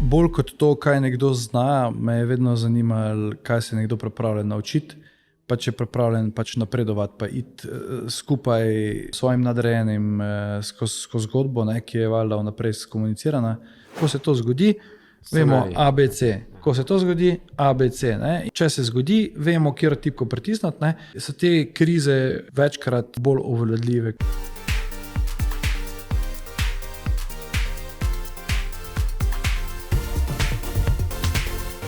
bolj kot to, kaj nekdo zna, me je vedno zanimalo, kaj se nekdo pripravljen naučiti, pa če je pripravljen pač napredovati, pa iti skupaj s svojim nadrejenim skozi zgodbo, ne, ki je valjda vnaprej skomunicirana. Ko se to zgodi, vemo ABC. Ko se to zgodi, ABC. Ne. Če se zgodi, vemo, kjer tipko pritisniti. Ne. So te krize večkrat bolj obvladljive.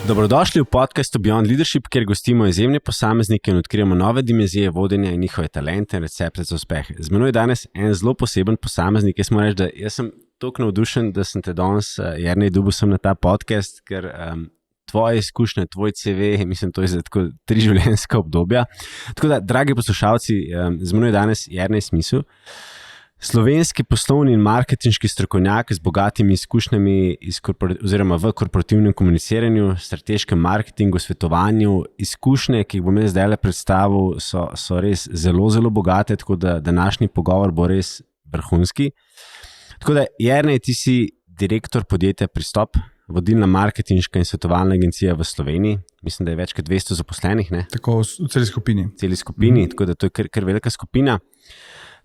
Dobrodošli v podcastu Beyond Leadership, kjer gostimo izjemne posameznike in odkrijemo nove dimenzije vodenja in njihove talente in recepte za uspeh. Z menoj je danes en zelo poseben posameznik. Jaz moram reči, da jaz sem toliko navdušen, da sem te danes, Jernej, dobil sem na ta podcast, ker tvoje izkušnje, tvoj CV, mislim, to je za tako 3 življenjska obdobja. Tako da, dragi poslušalci, z menoj je danes Jernej Smisel, slovenski poslovni in marketinški strokovnjak z bogatimi izkušnjami oziroma v korporativnem komuniciranju, strateškem marketingu, svetovanju. Izkušnje, ki jih bom jaz zdaj predstavil, so res zelo, zelo bogate, tako da današnji pogovor bo res vrhunski. Tako da, Jernej, ti si direktor podjetja Pristop, vodilna marketinška in svetovalna agencija v Sloveniji. Mislim, da je več kot 200 zaposlenih. Ne? Tako v celi skupini. Tako da to je kar velika skupina.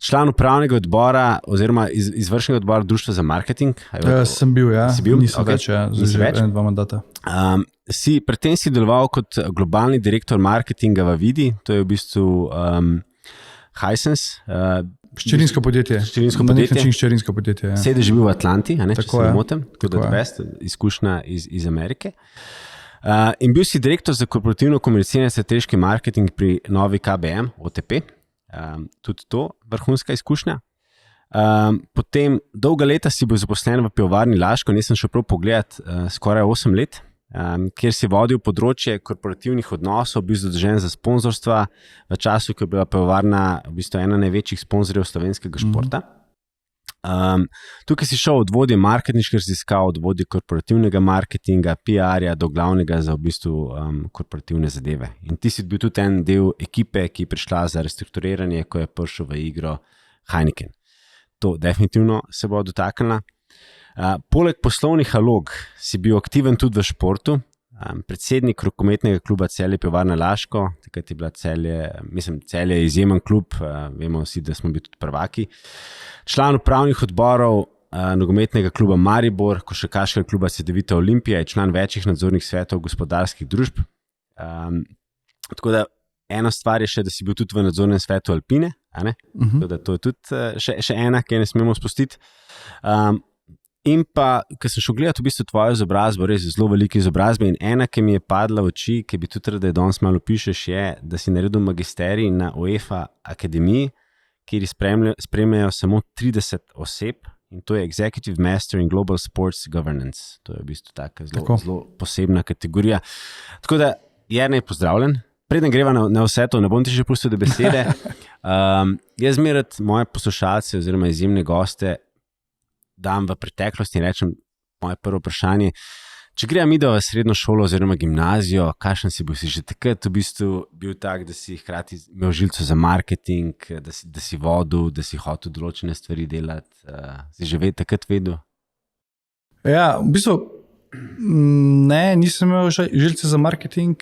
Član upravnega odbora oziroma izvršnega odbora Društva za marketing. Sem bil, ja. Nisem več, že 1-2 mandata. Predtem si deloval kot globalni direktor marketinga v Vidi, to je v bistvu Hisense. Hčerinsko podjetje. Na nek način hčerinsko podjetje. Ja. Sedež je bil v Atlanti, če se ne motim, tako da izkušnja iz Amerike. In bil si direktor za korporativno komuniciranje in strateški marketing pri novi KBM, OTP. Tudi to vrhunska izkušnja. Potem dolga leta si bil zaposlen v pivovarni Laško, nisem šel prav pogledat, skoraj 8 let, kjer si vodil področje korporativnih odnosov, bil zadolžen za sponzorstva v času, ko je bila pivovarna v bistvu ena največjih sponzorjev slovenskega športa. Tukaj si šel od vodje marketinških raziskav, od vodje korporativnega marketinga, PR-ja do glavnega za v bistvu korporativne zadeve. In ti si bil tudi en del ekipe, ki je prišla za restrukturiranje, ko je prišel v igro Heineken. To definitivno se bo dotaknila. Poleg poslovnih nalog si bil aktiven tudi v športu, predsednik rokometnega kluba Celje Pivovarna Laško, takrat je bila Celje je izjemen klub, vemo vsi, da smo bili tudi prvaki. Član upravnih odborov nogometnega kluba Maribor, košarkaškega kluba Cedevita Olimpija, je član večjih nadzornih svetov gospodarskih družb. Tako da ena stvar je še, da si bil tudi v nadzornem svetu Alpine, tako da to je tudi še ena, ki ne smemo spustiti. In pa, ko sem šel gledati v bistvu tvojo izobrazbo, res zelo velike izobrazbe, in ena, ki mi je padla v oči, ki bi tudi rada, da danes malo pišeš, je, da si naredil magisterij na UEFA akademiji, kjer spremljajo samo 30 oseb, in to je Executive Master in Global Sports Governance. To je v bistvu taka zelo posebna kategorija. Tako da, Jernej, pozdravljen. Preden greva na vse to, ne bom ti še pustil do besede. Jaz zmeraj moje poslušalce oziroma izjemne goste dam v preteklosti in rečem moje prvo vprašanje. Če greva mi v srednjo šolo oziroma gimnazijo, kakšen si bil? Si že takrat v bistvu bil tak, da si hkrati imel žilico za marketing, da si vodil, da si hotel določene stvari delati? Si že takrat vedel? Ja, v bistvu ne, nisem imel žilice za marketing.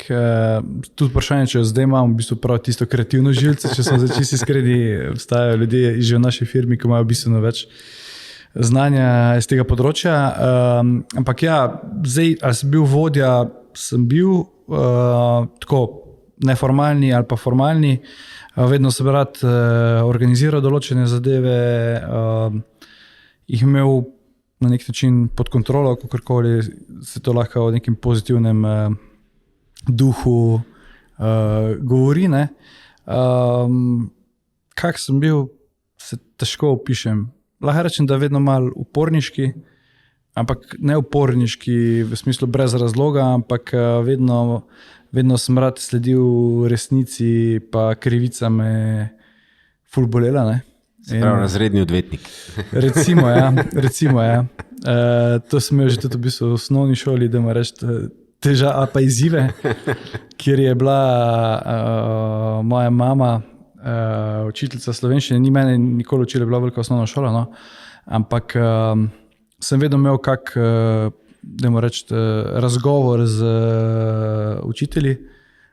Tudi vprašanje, če jo zdaj imam v bistvu prav tisto kreativno žilico, če sem čisto iskreni, obstajajo ljudje že v naši firmi, ki imajo bistveno več znanja iz tega področja. Ampak ja, zdaj, ali sem bil vodja, sem bil tako neformalni ali pa formalni. Vedno sem rad organiziral določene zadeve, jih imel na nek način pod kontrolo, kakorkoli se to lahko v nekem pozitivnem duhu govori. Ne. Kak sem bil, se težko opišem. Lahko rečem, da je vedno malo uporniški, ampak ne uporniški v smislu brez razloga, ampak vedno sem rad sledil resnici, pa krivica me ful bolela. Ne? Se pravi, razredni odvetnik. Recimo, ja. To sem imel že tudi v bistvu v osnovni šoli, da me reči težave pa izzive, kjer je bila moja mama, učiteljica slovenščine, ni mene nikoli učila, bila velika osnovna šola, no? Ampak sem vedno imel dajmo reči, razgovor z učitelji,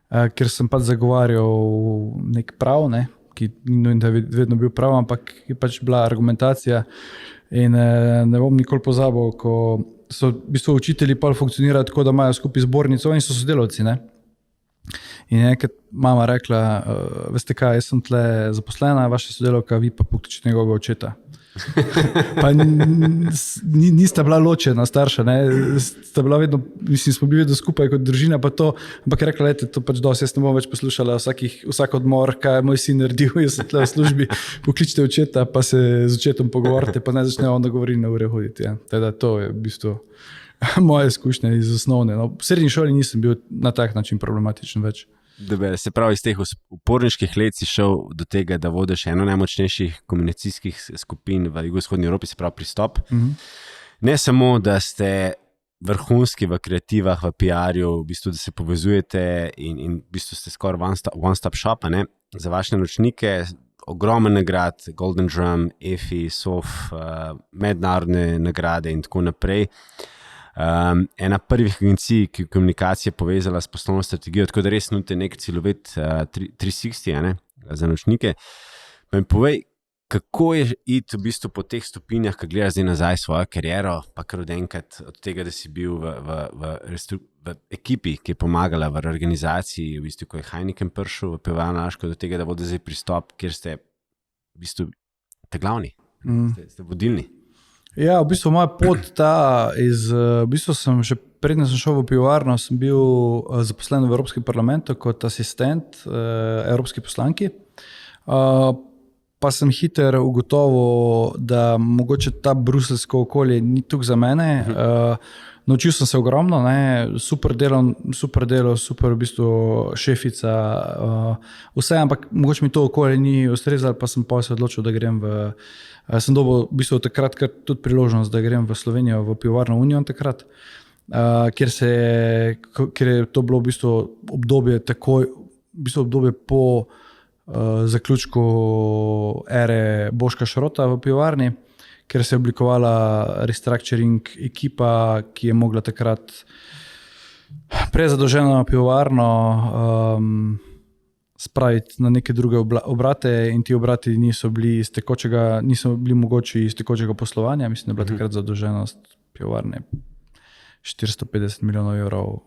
ker sem pač zagovarjal nek prav, ne, ki ni nujno, da je vedno bil prav, ampak je pač bila argumentacija in ne bom nikoli pozabil, ko so v bistvu učitelji pa funkcionirajo tako, da imajo skupaj zbornico in so sodelavci, ne. In je enkrat mama rekla, veste kaj, jaz sem tle zaposlena, vaša sodelavka, vi pa pokličite njegovega očeta. Pa nista bila ločena starša, ne, sta bila vedno, mislim, smo bili vedno skupaj kot družina, pa to, ampak je rekla, lejte, to pač dosti, jaz ne bom več poslušala vsak odmor, kaj je moj sin naredil, jaz sem tle v službi, pokličite očeta, pa se z očetom pogovorite, pa ne začne on da govori na ure hoditi, ja. Teda to je v bistvu moje izkušnje iz osnovne. No, v srednji šoli nisem bil na tak način problematičen več. Se pravi, iz teh uporniških let si šel do tega, da vodiš eno najmočnejših komunikacijskih skupin v jugovzhodni Evropi, se pravi Pristop. Ne samo, da ste vrhunski v kreativah, v PR-ju, v bistvu, da se povezujete in v bistvu ste skoraj one-stop shop, ne? Za vaše naročnike, ogromen nagrad, Golden Drum, EFI, SOF, mednarodne nagrade in tako naprej. Ena prvih agencij, ki je komunikacije povezala s poslovno strategijo, tako da res nudite nek celovit 360, ne, za naročnike. Pa mi povej, kako je iti v bistvu po teh stopinjah, ko gledaš zdaj nazaj svojo kariero, pa kar od enkrat od tega, da si bil v ekipi, ki je pomagala v organizaciji, v bistvu, ko je Heineken prišel v Pivovarno Laško, do tega, da vodi zdaj Pristop, kjer ste v bistvu te glavni, ste vodilni. Ja, v bistvu moja pot v bistvu sem že predtem sem šel v pivovarno, sem bil zaposlen v Evropskem parlamentu kot asistent evropski poslanki. Pa sem hitro ugotovil, da mogoče ta bruselsko okolje ni tukaj za mene. Naučil sem se ogromno, ne, super delo, super v bistvu šefica, vse, ampak mogoče mi to okolje ni ustrezalo, pa sem pa se odločil, da grem sem dobil v bistvu takrat tudi priložnost, da grem v Slovenijo, v Pivovarno Union takrat, kjer je to bilo v bistvu obdobje po zaključku ere Boška Šrota v pivovarni, ker se je oblikovala restructuring ekipa, ki je mogla takrat prezadolženo pivovarno spraviti na neke druge obrate in ti obrati niso bili mogoči iz tekočega poslovanja. Mislim, da je bila takrat zadolženost pivovarne 450 milijonov evrov.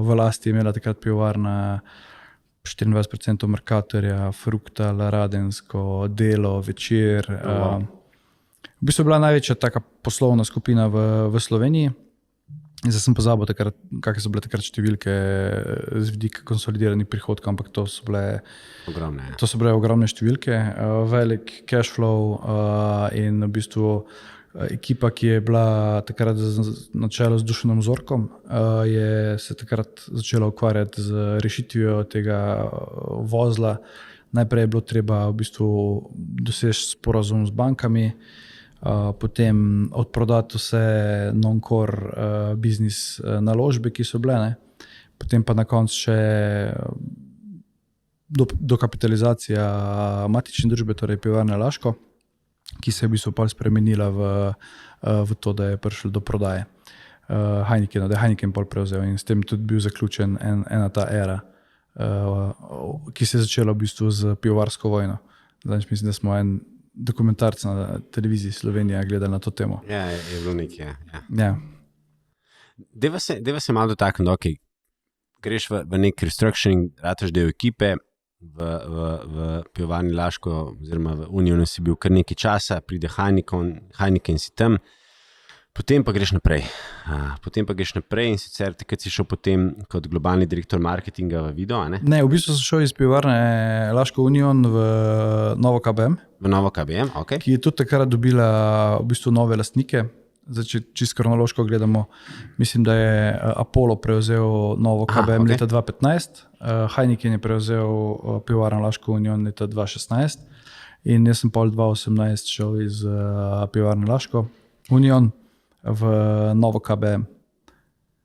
V lasti je imela takrat pivovarna 24% Mercatorja, Fruktal, Radensko, Delo, Večer. V bistvu je bila največja taka poslovna skupina v Sloveniji. Zdaj sem pozabil takrat, kakšne so bile takrat številke z vidika konsolidiranih prihodkov, ampak to so bile ogromne številke, velik cash flow in v bistvu ekipa, ki je bila takrat na čelu z Dušanom Zorkom, je se takrat začela ukvarjati z rešitvijo tega vozla. Najprej je bilo treba v bistvu doseči sporazum z bankami, potem odprodati vse non-core biznis naložbe, ki so bile, ne. Potem pa na koncu še dokapitalizacija matične družbe, torej Pivovarne Laško, ki se je v bistvu spremenila v to, da je prišlo do prodaje Heinekena, da je Heineken pol prevzel in s tem tudi bil zaključen ena ta era, ki se je začela v bistvu z pivovarsko vojno. Zdaj mislim, da smo en dokumentarc na televiziji Slovenija gledali na to temo. Ja, je bilo nekaj, ja. Deva se malo dotakniti, okay. Greš v nek restructuring, rataš del ekipe, v Pivovarni Laško oziroma v Unionu si bil kar nekaj časa, pride Heineken si tam, potem pa greš naprej. In sicer takrat si šel potem kot globalni direktor marketinga v Video, ne? Ne, v bistvu sem šel iz Pivovarne Laško Union v Novo KBM. V Novo KBM, ok. Ki je tudi takrat dobila v bistvu nove lastnike. Zdaj, če čisto kronološko gledamo, mislim, da je Apollo prevzel Novo KBM leta 2015, Heineken je prevzel Pivovarno Laško Union leta 2016 in jaz sem pol 2018 šel iz Pivovarne Laško Union v Novo KBM.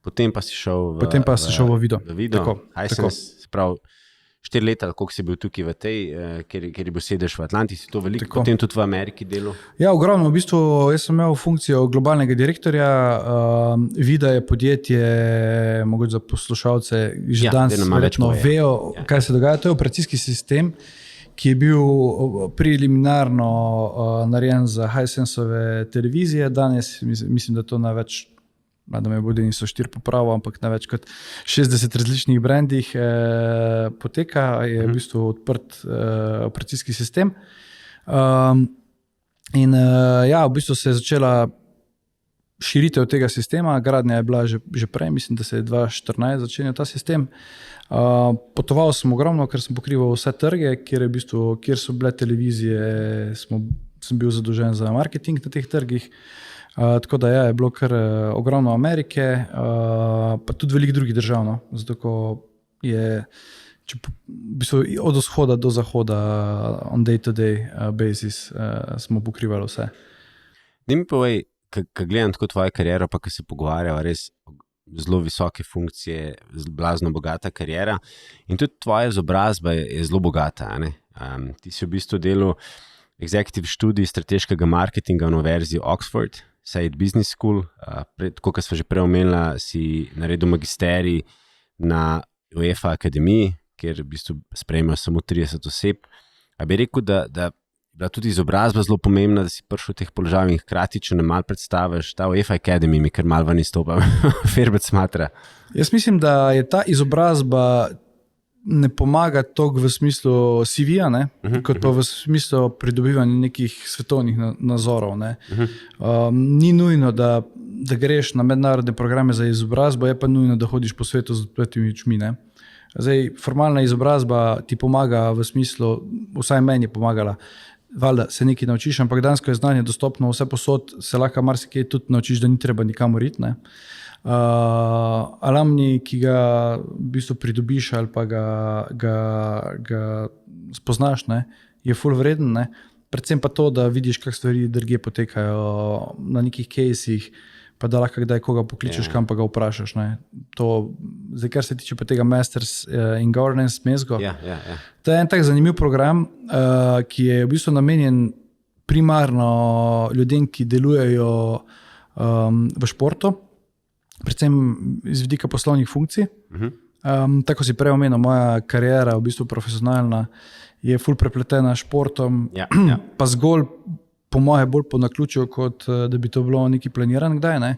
Potem pa si šel v Video. Hisense, se pravi 4 leta, koliko si bil tukaj v tej, kjer je bil sedež v Atlanti, si to veliko, Tako. potem tudi v Ameriki delal? Ja, ogromno. V bistvu jaz sem imel funkcijo globalnega direktorja. Vida je podjetje, mogoče za poslušalce, že danes verjetno vejo, kaj se dogaja. To je operacijski sistem, ki je bil preliminarno narejen za Hisenseove televizije. Danes mislim, da to največ, da me bodi niso 4 popravo, ampak na več kot 60 različnih brandih poteka, je v bistvu odprt operacijski sistem. Ja, v bistvu se je začela širitev tega sistema, gradnja je bila že prej, mislim, da se je 2014 začenjal ta sistem. Potoval sem ogromno, ker sem pokrival vse trge, kjer so bile televizije, sem bil zadolžen za marketing na teh trgih. Tako da je bilo kar ogromno Amerike, pa tudi veliko drugih držav, no? Zato ko je v bistvu od vzhoda do zahoda on day-to-day basis smo pokrivali vse. Ne mi povej, ko gledam tako tvojo kariero, pa ko se pogovarjava, res zelo visoke funkcije, blazno bogata kariera in tudi tvoja izobrazba je zelo bogata. Ti si v bistvu delal executive študij strateškega marketinga na univerzi Oxford, Said Business School, kot smo že prej omenila, si naredil magisterij na UEFA akademiji, kjer v bistvu sprejmejo samo 30 oseb. A bi rekel, da je bila tudi izobrazba zelo pomembna, da si prišel v teh položajev in hkrati, če nam malo predstaviš, ta UEFA Academy mi kar malo ven izstopa, Ferbec smatra. Jaz mislim, da je ta izobrazba ne pomaga toliko v smislu CV-ja, kot pa v smislu pridobivanja nekih svetovnih nazorov. Ni nujno, da greš na mednarodne programe za izobrazbo, je pa nujno, da hodiš po svetu z odprtimi očmi. Zdaj, formalna izobrazba ti pomaga v smislu, vsaj meni je pomagala, valjda se nekaj naučiš, ampak danes, ko je znanje dostopno vse posod, se lahko marsikaj tudi naučiš, da ni treba nikamor iti. Alumni, ki ga v bistvu pridobiš ali pa ga spoznaš, je ful vreden. Predvsem pa to, da vidiš, kak stvari drugje potekajo na nekih caseih, pa da lahko kdaj koga pokličeš, kam pa ga vprašaš. Zdaj, kar se tiče pa tega Masters in Governance mezgo, to je en tak zanimiv program, ki je v bistvu namenjen primarno ljudem, ki delujejo v športu, predvsem iz vidika poslovnih funkcij. Tako si prej omenil, moja kariera, v bistvu profesionalna, je ful prepletena s športom, pa zgolj po moje bolj po naključju, kot da bi to bilo neki planiran kdaj,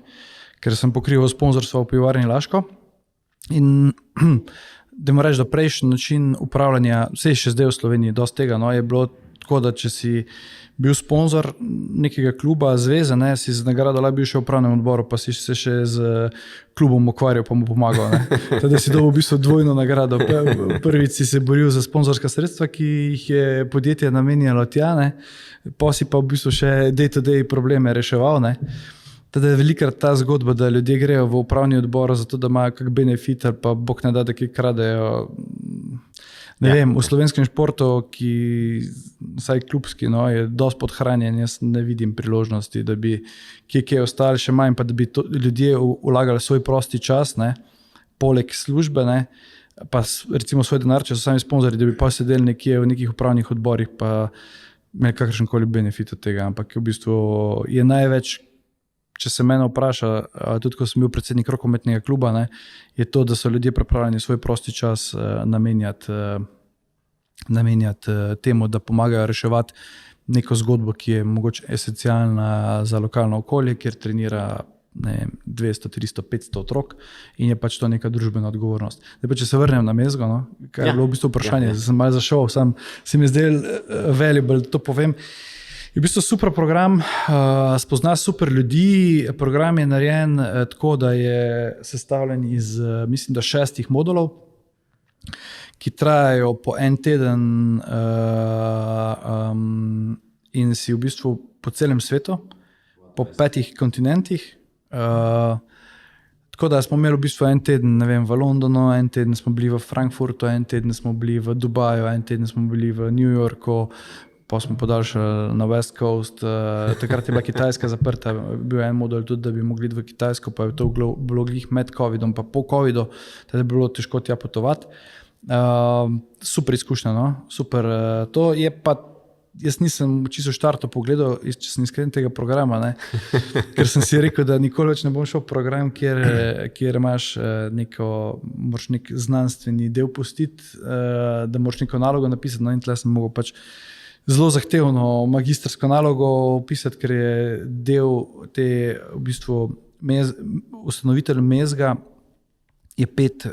ker sem pokrival sponzorstvo v pivovarni Laško. In da moram reči, da prejšnji način upravljanja, vse še zdaj v Sloveniji, dosti tega, je bilo tako, da če si bil sponzor nekega kluba, zveze, si z nagrado lahko bil še v upravnem odboru, pa si se še z klubom ukvarjal, pa mu pomagal. Teda si dobil v bistvu dvojno nagrado. Prvič si se boril za sponzorska sredstva, ki jih je podjetje namenjalo tja, pa si pa v bistvu še day-to-day probleme reševal. Teda je velikrat ta zgodba, da ljudje grejo v upravni odbor zato, da imajo kak benefit, ali pa bog ne da, da kaj kradejo. Ne vem, v slovenskem športu, ki vsaj klubski, je dosti podhranjen, jaz ne vidim priložnosti, da bi kje ostali še manj, pa da bi ljudje vlagali svoj prosti čas, poleg službe, pa recimo svoj denar, če so sami sponzori, da bi pa sedeli nekje v nekih upravnih odborih, pa imeli kakršenkoli benefit od tega, ampak v bistvu je največ, če se mene vpraša, tudi ko sem bil predsednik rokometnega kluba, je to, da so ljudje pripravljeni svoj prosti čas namenjati temu, da pomagajo reševati neko zgodbo, ki je mogoče esencialna za lokalno okolje, kjer trenira 200, 300, 500 otrok in je pač to neka družbena odgovornost. Zdaj pa, če se vrnem na mezgo, kaj je bilo v bistvu vprašanje, zdaj sem malo zašel, sam se mi zdaj valuable, to povem. Je v bistvu super program, spozna super ljudi, program je narejen tako, da je sestavljen iz, mislim, da 6 modulov, ki trajajo po en teden in si v bistvu po celem svetu, po 5 kontinentih. Tako da smo imeli v bistvu en teden, ne vem, v Londonu, en teden smo bili v Frankfurtu, en teden smo bili v Dubaju, en teden smo bili v New Yorku, pa smo podaljšali na West Coast, takrat je bila Kitajska zaprta, bil en model tudi, da bi mogli iti v Kitajsko, pa je to bilo glih med Covidom, pa po Covidu, teda je bilo težko tja potovati. Super izkušnja, no? Super. To je pa, jaz nisem čisto štarto pogledal, če sem iskren tega programa, ne? Ker sem si rekel, da nikoli več ne bom šel v program, kjer imaš moraš nek znanstveni del pustiti, da moraš neko nalogo napisati, no in tle sem mogel pač zelo zahtevno magistrsko nalogo opisati, ker je del te v bistvu ustanovitelj Mezga je 5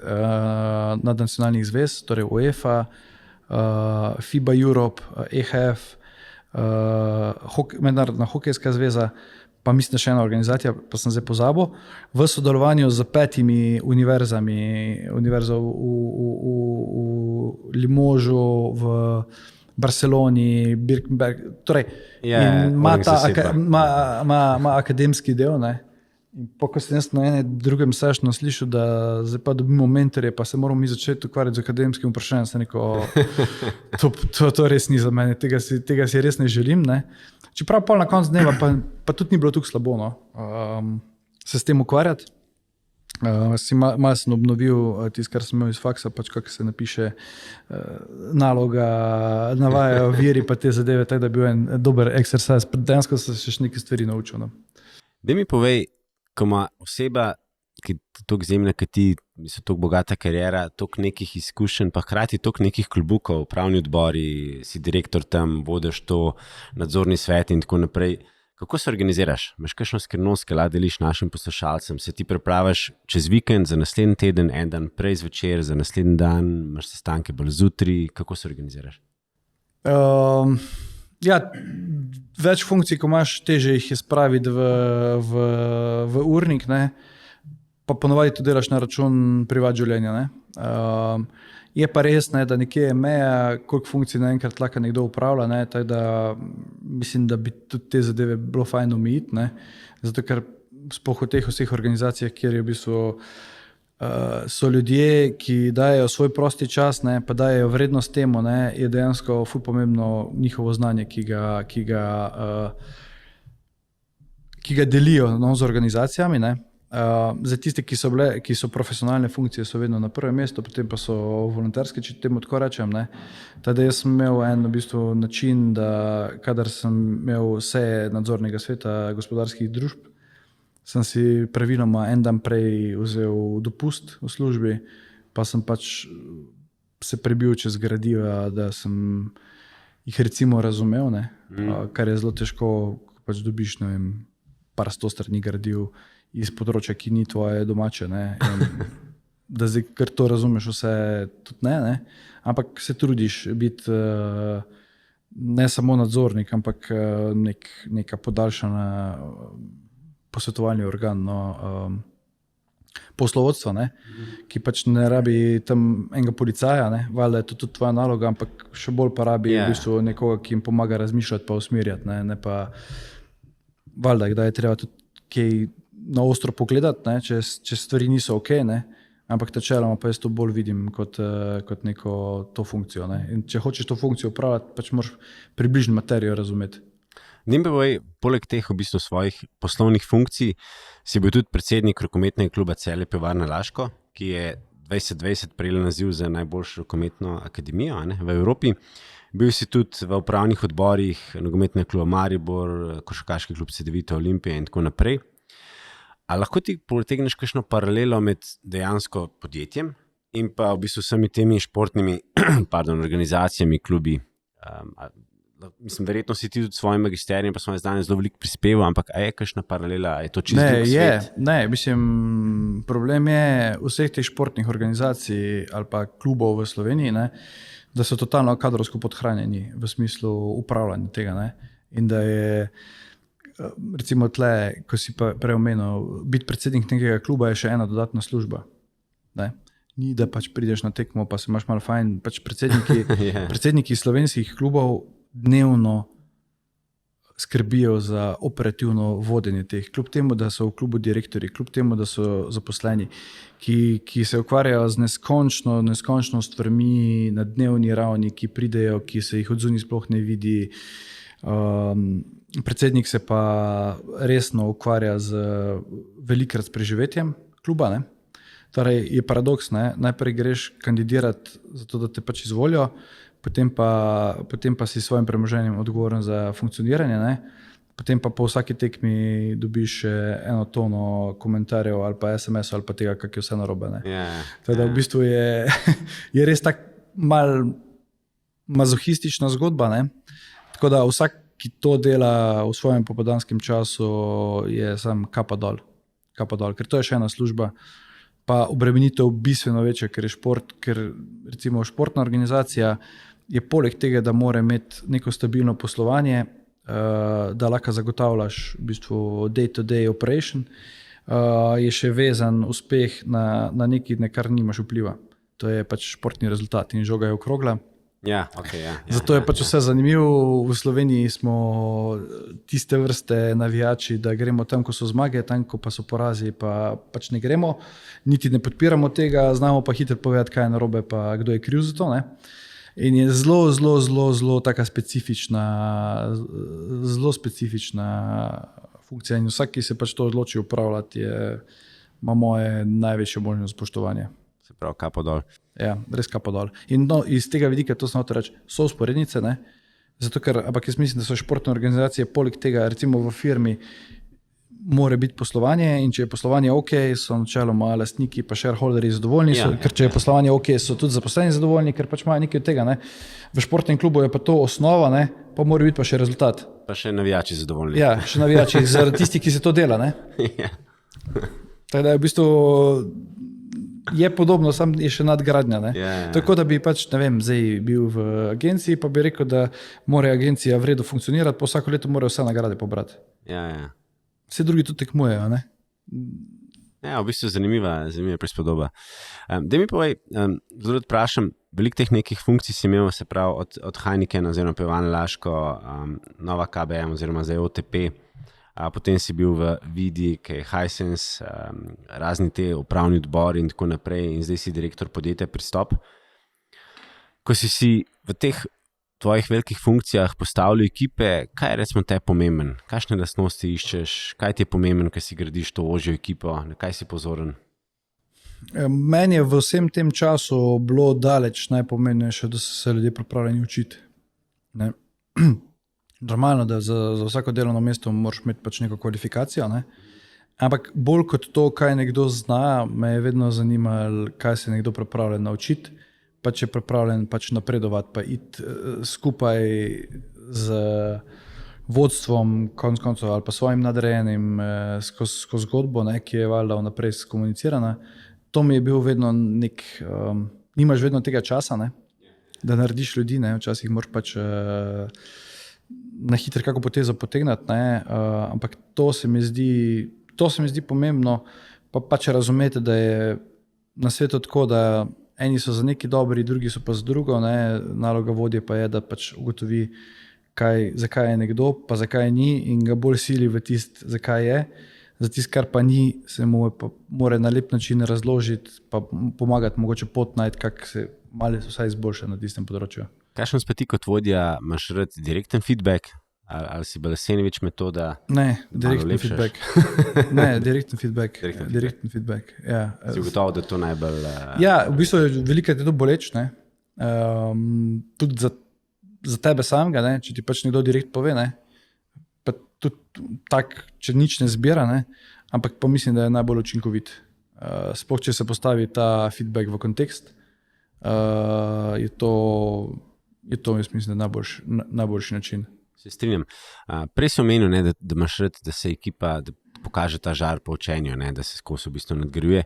nadnacionalnih zvez, torej UEFA, FIBA Europe, EHF, Mednarodna hokejska zveza, pa mislim, da še ena organizacija, pa sem zdaj pozabil, v sodelovanju z 5 univerzami, univerzo v Limožu, v Barceloni, Birkenberg, torej ima akademski del, ne. In pa, ko sem jaz na enem drugem sešnu slišal, da zdaj pa dobimo mentorje, pa se moramo mi začeti ukvarjati z akademskim vprašanjem, sem rekel, to res ni za mene, tega si res ne želim, ne. Čeprav pol na koncu dneva, pa tudi ni bilo tako slabo, no, se s tem ukvarjati. Malo sem obnovil tisto, kar sem imel iz faksa, pač kako se napiše naloga, navajajo viri pa te zadeve, tako da je bil en dober exercise. Dejansko sem se še nekaj stvari naučil. No. Daj mi povej, ko ima oseba, ki je toliko zemlja, ki ti, mislim, toliko bogata karijera, toliko nekih izkušenj, pa hkrati toliko nekih klubukov, pravni odbori, si direktor tam, vodiš to, nadzorni svet in tako naprej. Kako se organiziraš? Imaš kakšno skrivnost, ki lahko deliš našim poslušalcem? Se ti pripraviš čez vikend, za naslednji teden, en dan prej zvečer, za naslednji dan, imaš sestanke bolj zjutraj, kako se organiziraš? Ja, več funkcij, ko imaš, teže jih je spraviti v urnik, ne? Pa ponovadi to delaš na račun privat življenja. Ne? Je pa res, ne, da nekje je meja, koliko funkcij naenkrat lahko nekdo upravlja, ne? Tako da mislim, da bi tudi te zadeve bilo fajn omejiti, ne? Zato ker sploh v teh vseh organizacijah, kjer je v bistvu so ljudje, ki dajejo svoj prosti čas, ne, pa dajejo vrednost temu, ne, je dejansko ful pomembno njihovo znanje, ki ga delijo, no, z organizacijami. Ne. Za tiste, ki so profesionalne funkcije, so vedno na prvem mestu, potem pa so volonterske, če temu tako rečem. Ne. Teda jaz sem imel en v bistvu način, da kadar sem imel seje nadzornega sveta gospodarskih družb, sem si praviloma en dan prej vzel dopust v službi, pa sem pač se prebil čez gradiva, da sem jih recimo razumel, ne? Kar je zelo težko, ko pač dobiš, ne vem, par 100 strani gradiv iz področja, ki ni tvoje domače, ne? In da zdaj kar to razumeš vse, tudi ne? Ampak se trudiš biti ne samo nadzornik, ampak neka podaljšana posvetovalni organ, no, poslovodstva, ne, ki pač ne rabi tam enega policaja, ne, valjda je to tudi tvoja naloga, ampak še bolj pa rabi v bistvu nekoga, ki jim pomaga razmišljati pa usmerjati, ne pa valjda, kdaj je treba tudi kaj na ostro pogledati, ne, če stvari niso ok, ne, ampak načeloma pa jaz to bolj vidim kot neko to funkcijo, ne, in če hočeš to funkcijo upravljati, pač moraš približno materijo razumeti. Nimbevoj, poleg teh v bistvu svojih poslovnih funkcij, si bil tudi predsednik rokometnega kluba Celje Pivovarna Laško, ki je 2020 prejela naziv za najboljšo rokometno akademijo, ne, v Evropi. Bil si tudi v upravnih odborih nogometnega kluba Maribor, košarkaški klub Cedevita Olimpija in tako naprej. A lahko ti potegneš kakšno paralelo med dejansko podjetjem in pa v bistvu vsemi temi športnimi organizacijami, klubi? Mislim, verjetno si ti tudi svojim magisterijem pa svojim znanjem zelo veliko prispeval, ampak a je kakšna paralela, je to čisto drug svet? Ne, mislim, problem je vseh teh športnih organizacij ali pa klubov v Sloveniji, ne, da so totalno kadrovsko podhranjeni v smislu upravljanja tega, ne, in da je recimo tle, ko si pa prej omenil, biti predsednik nekega kluba je še ena dodatna služba, ne. Ni, da pač prideš na tekmo, pa se imaš malo fajn, pač predsedniki slovenskih klubov dnevno skrbijo za operativno vodenje teh, kljub temu, da so v klubu direktorji, kljub temu, da so zaposleni, ki se ukvarjajo z neskončno stvarmi na dnevni ravni, ki pridejo, ki se jih od zunaj sploh ne vidi. Predsednik se pa resno ukvarja z velikokrat s preživetjem kluba, ne? Torej, je paradoks, ne? Najprej greš kandidirati zato, da te pač izvolijo, potem pa si s svojim premoženjem odgovoren za funkcioniranje, ne? Potem pa po vsaki tekmi dobiš še 1 tono komentarjev ali pa SMS-ov ali pa tega, kak je vse narobe. Teda v bistvu je res tak mal mazohistična zgodba, ne? Tako da vsak, ki to dela v svojem popoldanskem času, je sam kapa dol, ker to je še ena služba, pa obremenitev bistveno večja, ker je šport, ker recimo športna organizacija je poleg tega, da mora imeti neko stabilno poslovanje, da lahko zagotavljaš v bistvu day-to-day operation, je še vezan uspeh na nekaj, na kar nimaš vpliva. To je pač športni rezultat in žoga je okrogla. Zato je pač vse zanimivo. V Sloveniji smo tiste vrste navijači, da gremo tam, ko so zmage, tam, ko pa so porazi, pa pač ne gremo, niti ne podpiramo tega, znamo pa hitro povedati, kaj je narobe, pa kdo je kriv za to, ne? In je zelo taka specifična funkcija in vsak, ki se pač to odloči upravljati, ima moje največje možno spoštovanje. Se pravi, kapo dol. Ja, res kapo dol. In no, iz tega vidika, to sem hotel reči, so usporednice, ne? Zato ker, ampak jaz mislim, da so športne organizacije poleg tega, recimo v firmi, mora biti poslovanje in če je poslovanje ok, so načeloma lastniki pa shareholderji zadovoljni, ker če je poslovanje ok, so tudi zaposleni zadovoljni, ker pač imajo nekaj od tega. Ne? V športnem klubu je pa to osnova, ne? Pa mora biti pa še rezultat. Pa še navijači zadovoljni. Ja, še navijači, zaradi tistih, ki se to dela. Ne? Tako da je v bistvu je podobno, sam je še nadgradnja. Ne? Tako da bi pač, ne vem, zdaj bil v agenciji, pa bi rekel, da mora agencija v redu funkcionirati, pa vsako leto mora vse nagrade pobrati. Vse drugi tudi tekmujejo, ne? Ja, v bistvu zanimiva prispodoba. Da mi povej, zelo vprašam, veliko teh nekih funkcij si imel, se pravi, od Heinekena oziroma Pivovarne Laško, Nova KBM oziroma zdaj OTP, potem si bil v Vidi, ki je Hisense, razni te upravni odbori in tako naprej in zdaj si direktor podjetja Pristop. Ko si v teh tvojih velikih funkcijah postavljal ekipe, kaj je recimo te pomemben? Kakšne lastnosti iščeš? Kaj ti je pomemben, ko si gradiš to ožjo ekipo? Na kaj si pozoren? Meni je v vsem tem času bilo daleč najpomembnejše, da so se ljudje pripravljeni učiti. Ne? Normalno, da za vsako delovno mesto moraš imeti pač neko kvalifikacijo, ne? Ampak bolj kot to, kaj nekdo zna, me je vedno zanimalo, kaj se nekdo pripravlja naučiti, pa če je pripravljen pač napredovati, pa iti skupaj z vodstvom konec koncev ali pa svojim nadrejenim skozi zgodbo, ne, ki je valjda vnaprej skomunicirana. To mi je bil vedno nimaš vedno tega časa, ne, da narediš ljudi, ne, včasih moraš pač na hitro kako potezo potegnati, ne, ampak to se mi zdi pomembno, pa pač razumete, da je na svetu tako, da eni so za neki dobri, drugi so pa za drugo, ne? Naloga vodje pa je, da pač ugotovi, zakaj je nekdo, pa zakaj ni in ga bolj sili v tist, zakaj je. Za tist, kar pa ni, se mu mora na lep način razložiti, pa pomagati mogoče pot najti, kako se malo vsaj izboljša na tistem področju. Kakšen pa ti kot vodja imaš rad direkten feedback? Ali si Balesenovič metoda? Ne, direktni feedback. Direktni feedback. Ja. Si gotovo, da to najbolj... Ja, v bistvu je velikokrat je to boleč, ne? Tudi za tebe samega, ne? Če ti pač nekdo direkt pove, ne? Pa tudi tak, če nič ne zbira, ne? Ampak pa mislim, da je najbolj učinkovit. Sploh, če se postavi ta feedback v kontekst, je to jaz mislim, da najboljši način. Se strinjam. Prej si omenil, ne, da imaš rad, da se ekipa da pokaže ta žar po učenju, ne, da se skozi v bistvu nadgrajuje.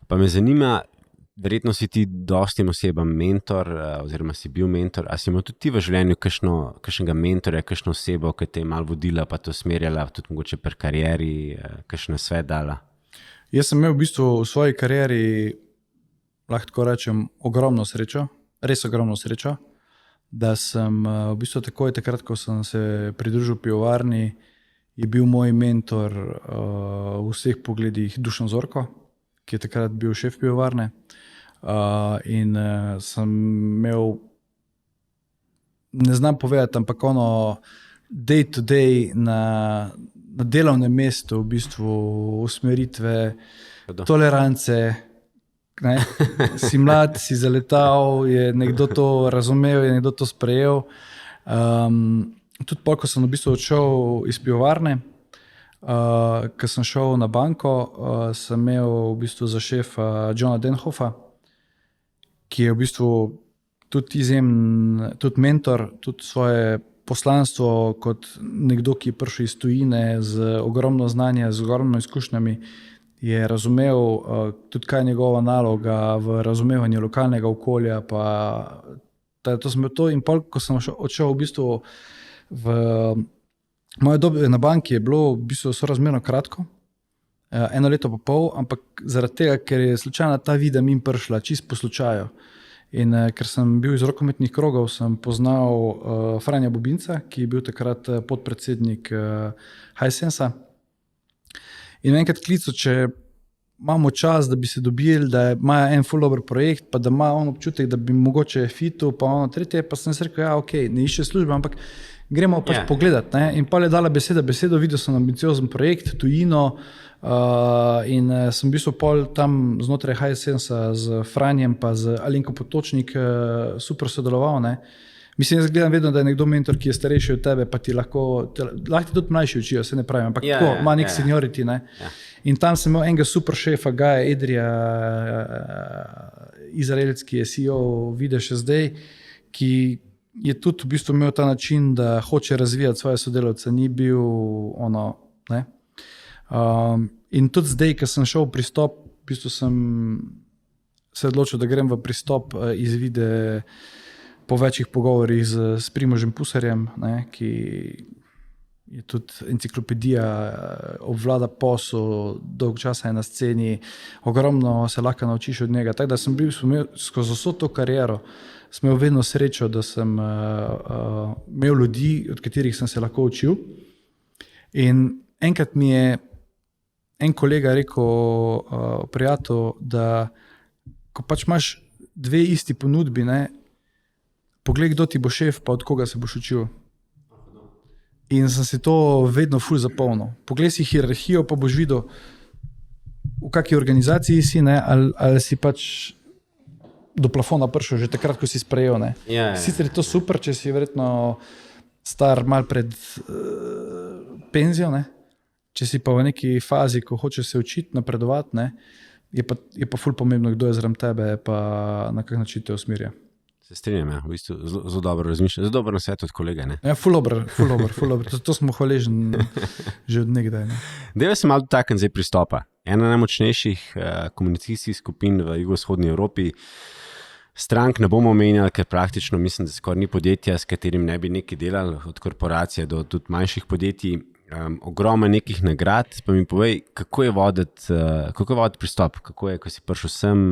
Pa me zanima, verjetno si ti dostim osebam mentor oziroma si bil mentor, a si imel tudi ti v življenju kakšnega mentorja, kakšno osebo, ki te je malo vodila pa te usmerjala, tudi mogoče pri karieri, kakšen svet dala? Jaz sem imel v bistvu v svoji karieri, lahko tako rečem, ogromno srečo, res ogromno srečo, da sem v bistvu takrat, ko sem se pridružil pivovarni, je bil moj mentor v vseh pogledih Dušan Zorko, ki je takrat bil šef pivovarne. In sem imel, ne znam povedati, ampak day to day na delovnem mestu v bistvu usmeritve, tolerance, ne, si mlad, si zaletal, je nekdo to razumel, je nekdo to sprejel. Tudi pol, ko sem v bistvu odšel iz pivovarne, ko sem šel na banko, sem imel v bistvu za šefa Johna Denhoffa, ki je v bistvu tudi tudi mentor, tudi svoje poslanstvo kot nekdo, ki je prišel iz tujine z ogromno znanja, z ogromno izkušnjami, je razumel tudi, kaj je njegova naloga v razumevanju lokalnega okolja. To sem to in pol, ko sem odšel v bistvu v moje dobe na banki, je bilo v bistvu sorazmerno kratko, 1 leto pa pol, ampak zaradi tega, ker je slučajno ta vida mi prišla, čisto po slučaju. In ker sem bil iz rokometnih krogov, sem poznal Franja Bobinca, ki je bil takrat podpredsednik Hisensa. In enkrat klical, če imamo čas, da bi se dobili, da imajo en full dober projekt, pa da ima on občutek, da bi mogoče fitu, pa ono tretje, pa sem rekel, ja, ok, ne išče službe, ampak gremo pač pogledat. Ne? In pa je dala besedo, videl sem ambiciozen projekt, tujino, in sem bil pol tam znotraj Hisensa z Franjem pa z Alenko Potočnik super sodeloval. Ne? Mislim, jaz gledam vedno, da je nekdo mentor, ki je starejši od tebe, pa ti lahko tudi mlajši učijo, se ne pravim, ampak tako, ima nek seniority. Ne? In tam sem imel enega super šefa, Gaja Edrija, Izraelec, ki je CEO Vide še zdaj, ki je tudi v bistvu imel ta način, da hoče razvijati svoje sodelavce, ni bil ono, ne. In tudi zdaj, ko sem šel v pristop, v bistvu sem se odločil, da grem v pristop iz Vide po večjih pogovorih s Primožem Pusarjem, ne, ki je tudi enciklopedija, obvlada posel, dolgo časa je na sceni, ogromno se lahko naučiš od njega. Tako da sem imel skozi vso to kariero, sem imel vedno srečo, da sem imel ljudi, od katerih sem se lahko učil. In enkrat mi je en kolega rekel, prijatelj, da ko pač imaš 2 isti ponudbi, ne, poglej, kdo ti bo šef, pa od koga se boš učil. In sem si to vedno ful zapomnil. Poglej si hierarhijo, pa boš videl, v kakšni organizaciji si, ne, ali si pač do plafona prišel že takrat, ko si sprejel. Ne. Sicer je to super, če si verjetno star mal pred penzijo, ne. Če si pa v neki fazi, ko hočeš se učiti, napredovati, ne, je pa ful pomembno, kdo je zraven tebe, pa na kak način te usmerja. Se strinjam, v bistvu zelo dobro razmišljam, zelo dobro nasvet od kolega. Ne? Ja, ful dobro. To smo hvaležni že od nekdaj. Ne? Dejva se malo dotakniti zdaj pristopa. Ena najmočnejših komunikacijskih skupin v jugovzhodni Evropi, strank ne bomo omenjali, ker praktično mislim, da skoraj ni podjetja, s katerim ne bi nekaj delali, od korporacije do tudi manjših podjetij. Ogromno nekih nagrad, pa mi povej, kako je voditi pristop, kako je, ko si prišel sem,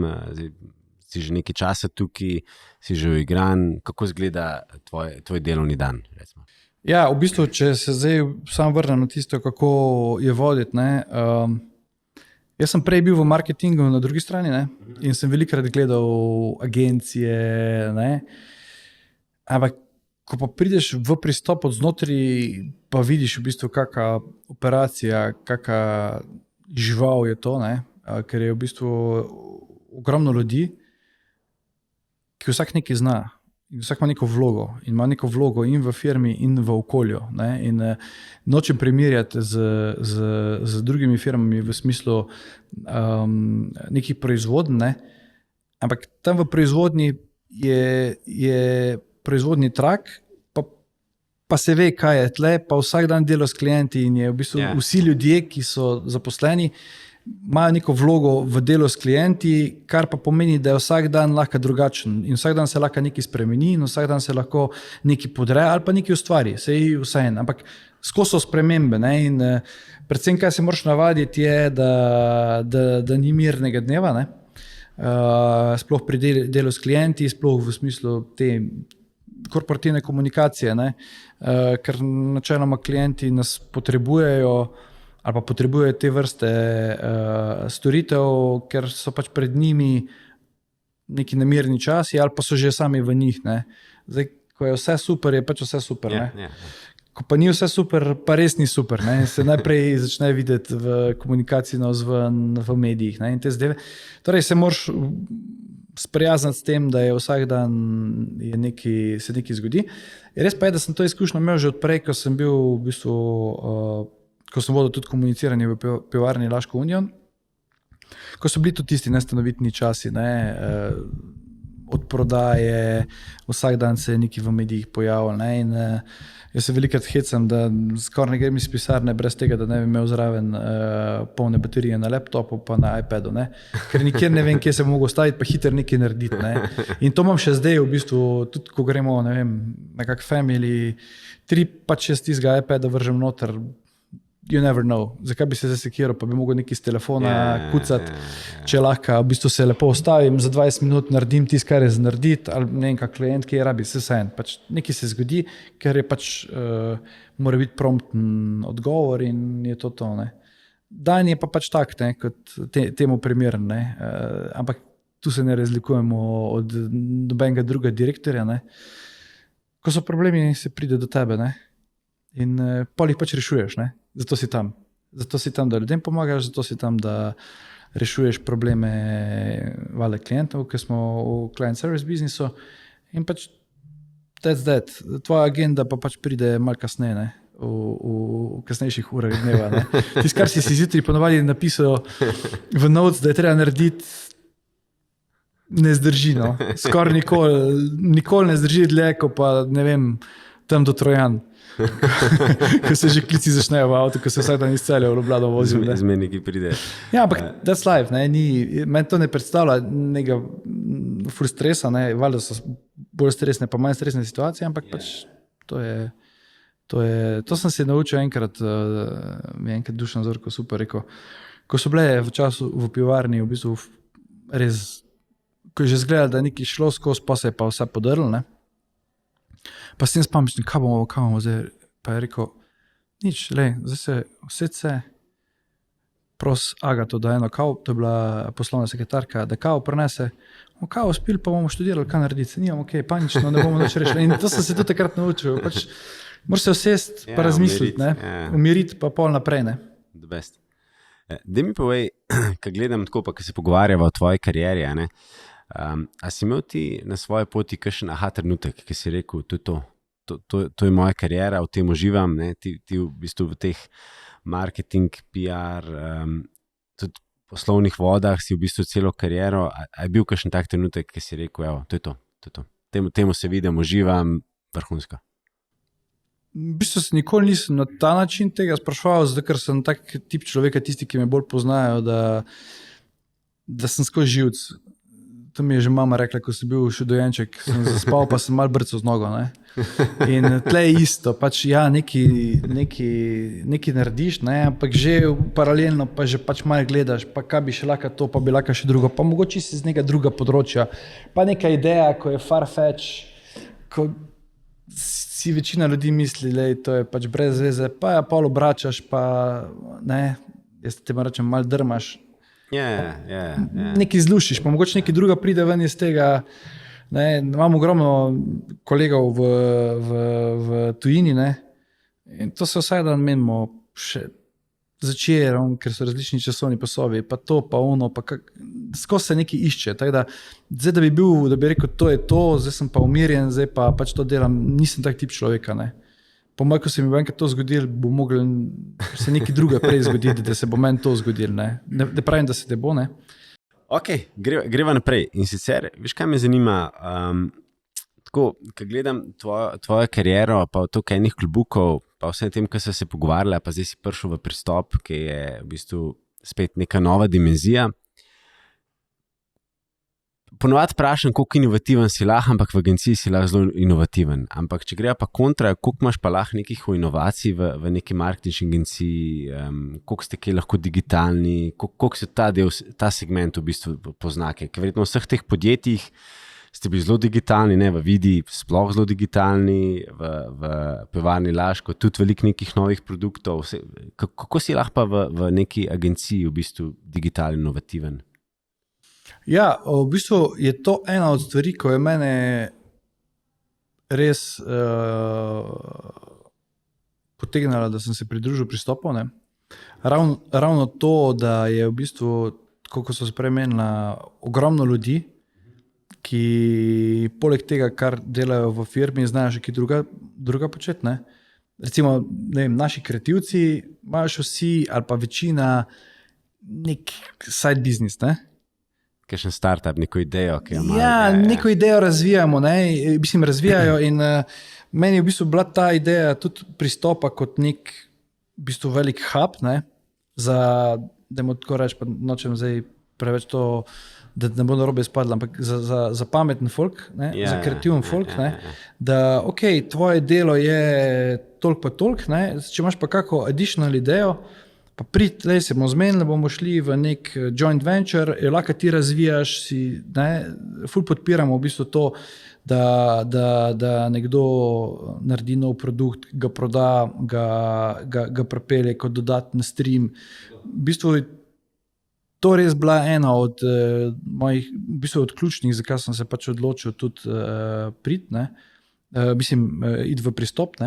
si že nekaj časa tukaj, si že uigran, kako izgleda tvoj delovni dan, recimo? Ja, v bistvu, če se zdaj sam vrnem na tisto, kako je voditi, ne, jaz sem prej bil v marketingu na drugi strani, ne, in sem velikokrat gledal agencije, ne, ampak ko pa prideš v pristop od znotraj, pa vidiš v bistvu kakšna operacija, kakšna žival je to, ne? Ker je v bistvu ogromno ljudi, ki vsak nekaj zna in vsak ima neko vlogo in ima neko vlogo in v firmi in v okolju. Ne? In nočem primerjati z drugimi firmami v smislu nekih proizvodnj, ne? Ampak tam v proizvodnji je proizvodni trak, pa se ve, kaj je tle, pa vsak dan delo s klienti in je v bistvu vsi ljudje, ki so zaposleni, imajo neko vlogo v delu s klienti, kar pa pomeni, da je vsak dan lahko drugačen in vsak dan se lahko nekaj spremeni in vsak dan se lahko nekaj podre ali pa nekaj ustvari, sej vseeno, ampak skozi so spremembe, ne? In predvsem, kaj se moraš navaditi je, da ni mirnega dneva, ne? Sploh pri delu s klienti, sploh v smislu te korporativne komunikacije, ne? Ker načeloma klienti nas potrebujejo ali pa potrebujejo te vrste storitev, ker so pač pred njimi neki nemirni časi ali pa so že sami v njih. Ne? Zdaj, ko je vse super, je pač vse super. Ne? ko pa ni vse super, pa res ni super. Ne? Se najprej začne videti v komunikaciji navzven, v medijih. Ne? In te zdaj, torej se moraš sprijazniti s tem, da je vsak dan se nekaj zgodi. Res pa je, da sem to izkušnjo imel že odprej, ko sem bil v bistvu, ko sem vodil tudi komuniciranje v pivovarni Laško Union, ko so bili tudi tisti nestanovitni časi, ne, od prodaje, vsak dan se je nekaj v medijih pojavil, ne, in jaz se velikrat hecam, da skoraj ne grem iz pisarne brez tega, da ne bi imel zraven polne baterije na laptopu pa na iPadu, ne, ker nikjer ne vem, kje se mogo staviti, pa hiter nekaj narediti, ne. In to imam še zdaj v bistvu, tudi ko gremo, ne vem, nekak family, 3 pa 6 tistega iPada vržem noter, you never know, zakaj bi se zasekiral, pa bi mogel nekaj z telefona kucati, če lahko v bistvu se lepo ostavim, za 20 minut naredim tisto, kar je za narediti, ali ne vem, kak klient, ki je rabi, se vseeno, pač nekaj se zgodi, ker je pač, mora biti prompten odgovor in je to, ne. Dan je pa pač tak, ne, kot temu primeren, ne, ampak tu se ne razlikujemo od nobenega druga direktorja, ne. Ko so problemi, se pride do tebe, ne. In pol jih pač rešuješ, ne? Zato si tam. Zato si tam, da ljudem pomagaš, zato si tam, da rešuješ probleme vale klientov, ki smo v client service biznisu in pač that's that. Tvoja agenda pa pač pride malo kasneje, ne? V kasnejših urah dneva, ne? Tisto, kar si zjutraj ponovadi napisal v notes, da je treba narediti, ne zdrži, no. Skoraj nikoli ne zdrži dlje, ko pa, ne vem, tam do Trojan. Ko se že klici začnejo v avtu, ko se vsak dan iz Celja v Ljubljano vozim. Zmeni, ki pride. Ja, ampak that's life, ne, meni to ne predstavlja nekega ful stresa, ne, valjda so bolj stresne, pa manj stresne situacije, ampak pač to sem se naučil enkrat, mi je enkrat Dušan Zorko super rekel, ko so bile v času v pivovarni, v bistvu res, ko je že zgledal, da je nekaj šlo skozi, pa se je pa vse podrlo, ne. Pa s tem spamičnim, kaj bomo zdaj, pa je rekel, nič, zdaj se vse, pros Agato, da eno kavo, to je bila poslovna sekretarka, da kavo prinese, bomo kavo spili, pa bomo študirali, kaj narediti, nimam, panično, ne bomo nič rešili. In to sem se tudi takrat naučil, pač moraš se usesti, pa razmisliti, ne, umiriti, pa pol naprej, ne. The best. Daj mi povej, ko gledam tako, pa ko se pogovarjava o tvoji karieri, ne, a si imel ti na svoji poti kakšen aha trenutek, ki si rekel, to je moja kariera, v tem uživam, ne? Ti v bistvu v teh marketing, PR, tudi poslovnih vodah si v bistvu celo kariero, a je bil kakšen tak trenutek, ki si rekel, evo, to je to. Temu se vidim, uživam, vrhunsko. V bistvu se nikoli nisem na ta način tega spraševal, zato ker sem tak tip človeka, tisti, ki me bolj poznajo, da sem skozi živc. To mi je že mama rekla, ko sem bil še dojenček, sem zaspal, pa sem malo brcal z nogo, ne. In tle je isto, pač ja, nekaj narediš, ne, ampak že paralelno pa že pač malo gledaš, pa kaj bi še lahko to, pa bi lahko še drugo, pa mogoče si z nekega druga področja, pa neka ideja, ko je farfetch, ko si večina ljudi misli, to je pač brez veze, pa ja, pol obračaš, pa ne, jaz te rečem, malo drmaš, nekaj zlušiš, pa mogoče nekaj druga pride ven iz tega, ne, imam ogromno kolegov v tujini, ne, in to se vsak dan menimo še začer, ker so različni časovni pasovi, pa to, pa ono, pa skozi se nekaj išče, tako da zdaj, da bi rekel, to je to, zdaj sem pa umirjen, zdaj pa pač to delam, nisem tak tip človeka, ne. Po mojem, ko se mi bo enkrat to zgodilo, bo moglo se nekaj druga prej zgoditi, da se bo meni to zgodilo, ne. Ne pravim, da se te bo, ne. Ok, greva naprej. In sicer, veš, kaj me zanima, tako, ko gledam tvojo kariero, pa toliko enih klobukov, pa vse tem, ko so se pogovarjali, pa zdaj si prišel v pristop, ki je v bistvu spet neka nova dimenzija. Ponovadi vprašam, koliko inovativen si lahko, ampak v agenciji si lahko zelo inovativen. Ampak če greva pa kontra, koliko imaš pa lahko nekih inovacij v neki marketing agenciji, koliko ste kaj lahko digitalni, koliko se ta segment v bistvu pozna, ker verjetno v vseh teh podjetjih ste bili zelo digitalni, ne, v Vidi sploh zelo digitalni, v pivovarni Laško, tudi veliko nekih novih produktov. Kako si lahko pa v neki agenciji v bistvu digitalno inovativen? Ja, v bistvu je to ena od stvari, ko je mene res potegnila, da sem se pridružil pristopu. Ravno to, da je v bistvu, kot so se premenila, ogromno ljudi, ki poleg tega, kar delajo v firmi, znajo še kaj druga početi. Recimo, naši kreativci imajo še vsi ali pa večina nek side business. Kakšen startup, neko idejo, ki jo imajo. Ja, neko idejo razvijamo, razvijajo in meni je v bistvu bila ta ideja tudi pristopa kot nek v bistvu velik hub, za, da mu tako reči, pa nočem zdaj preveč to, da ne bo narobe izpadlo, ampak za pameten folk, za kreativen folk, da tvoje delo je toliko pa toliko, če imaš pa kako additional idejo, pa se bomo zmenili, da bomo šli v nek joint venture, lahko ti razvijaš, ful podpiramo v bistvu to, da nekdo naredi nov produkt, ga proda, ga prepelje kot dodatni stream. V bistvu to res bila ena od mojih, v bistvu od ključnih, zakaj sem se pač odločil tudi priti, iti v pristop,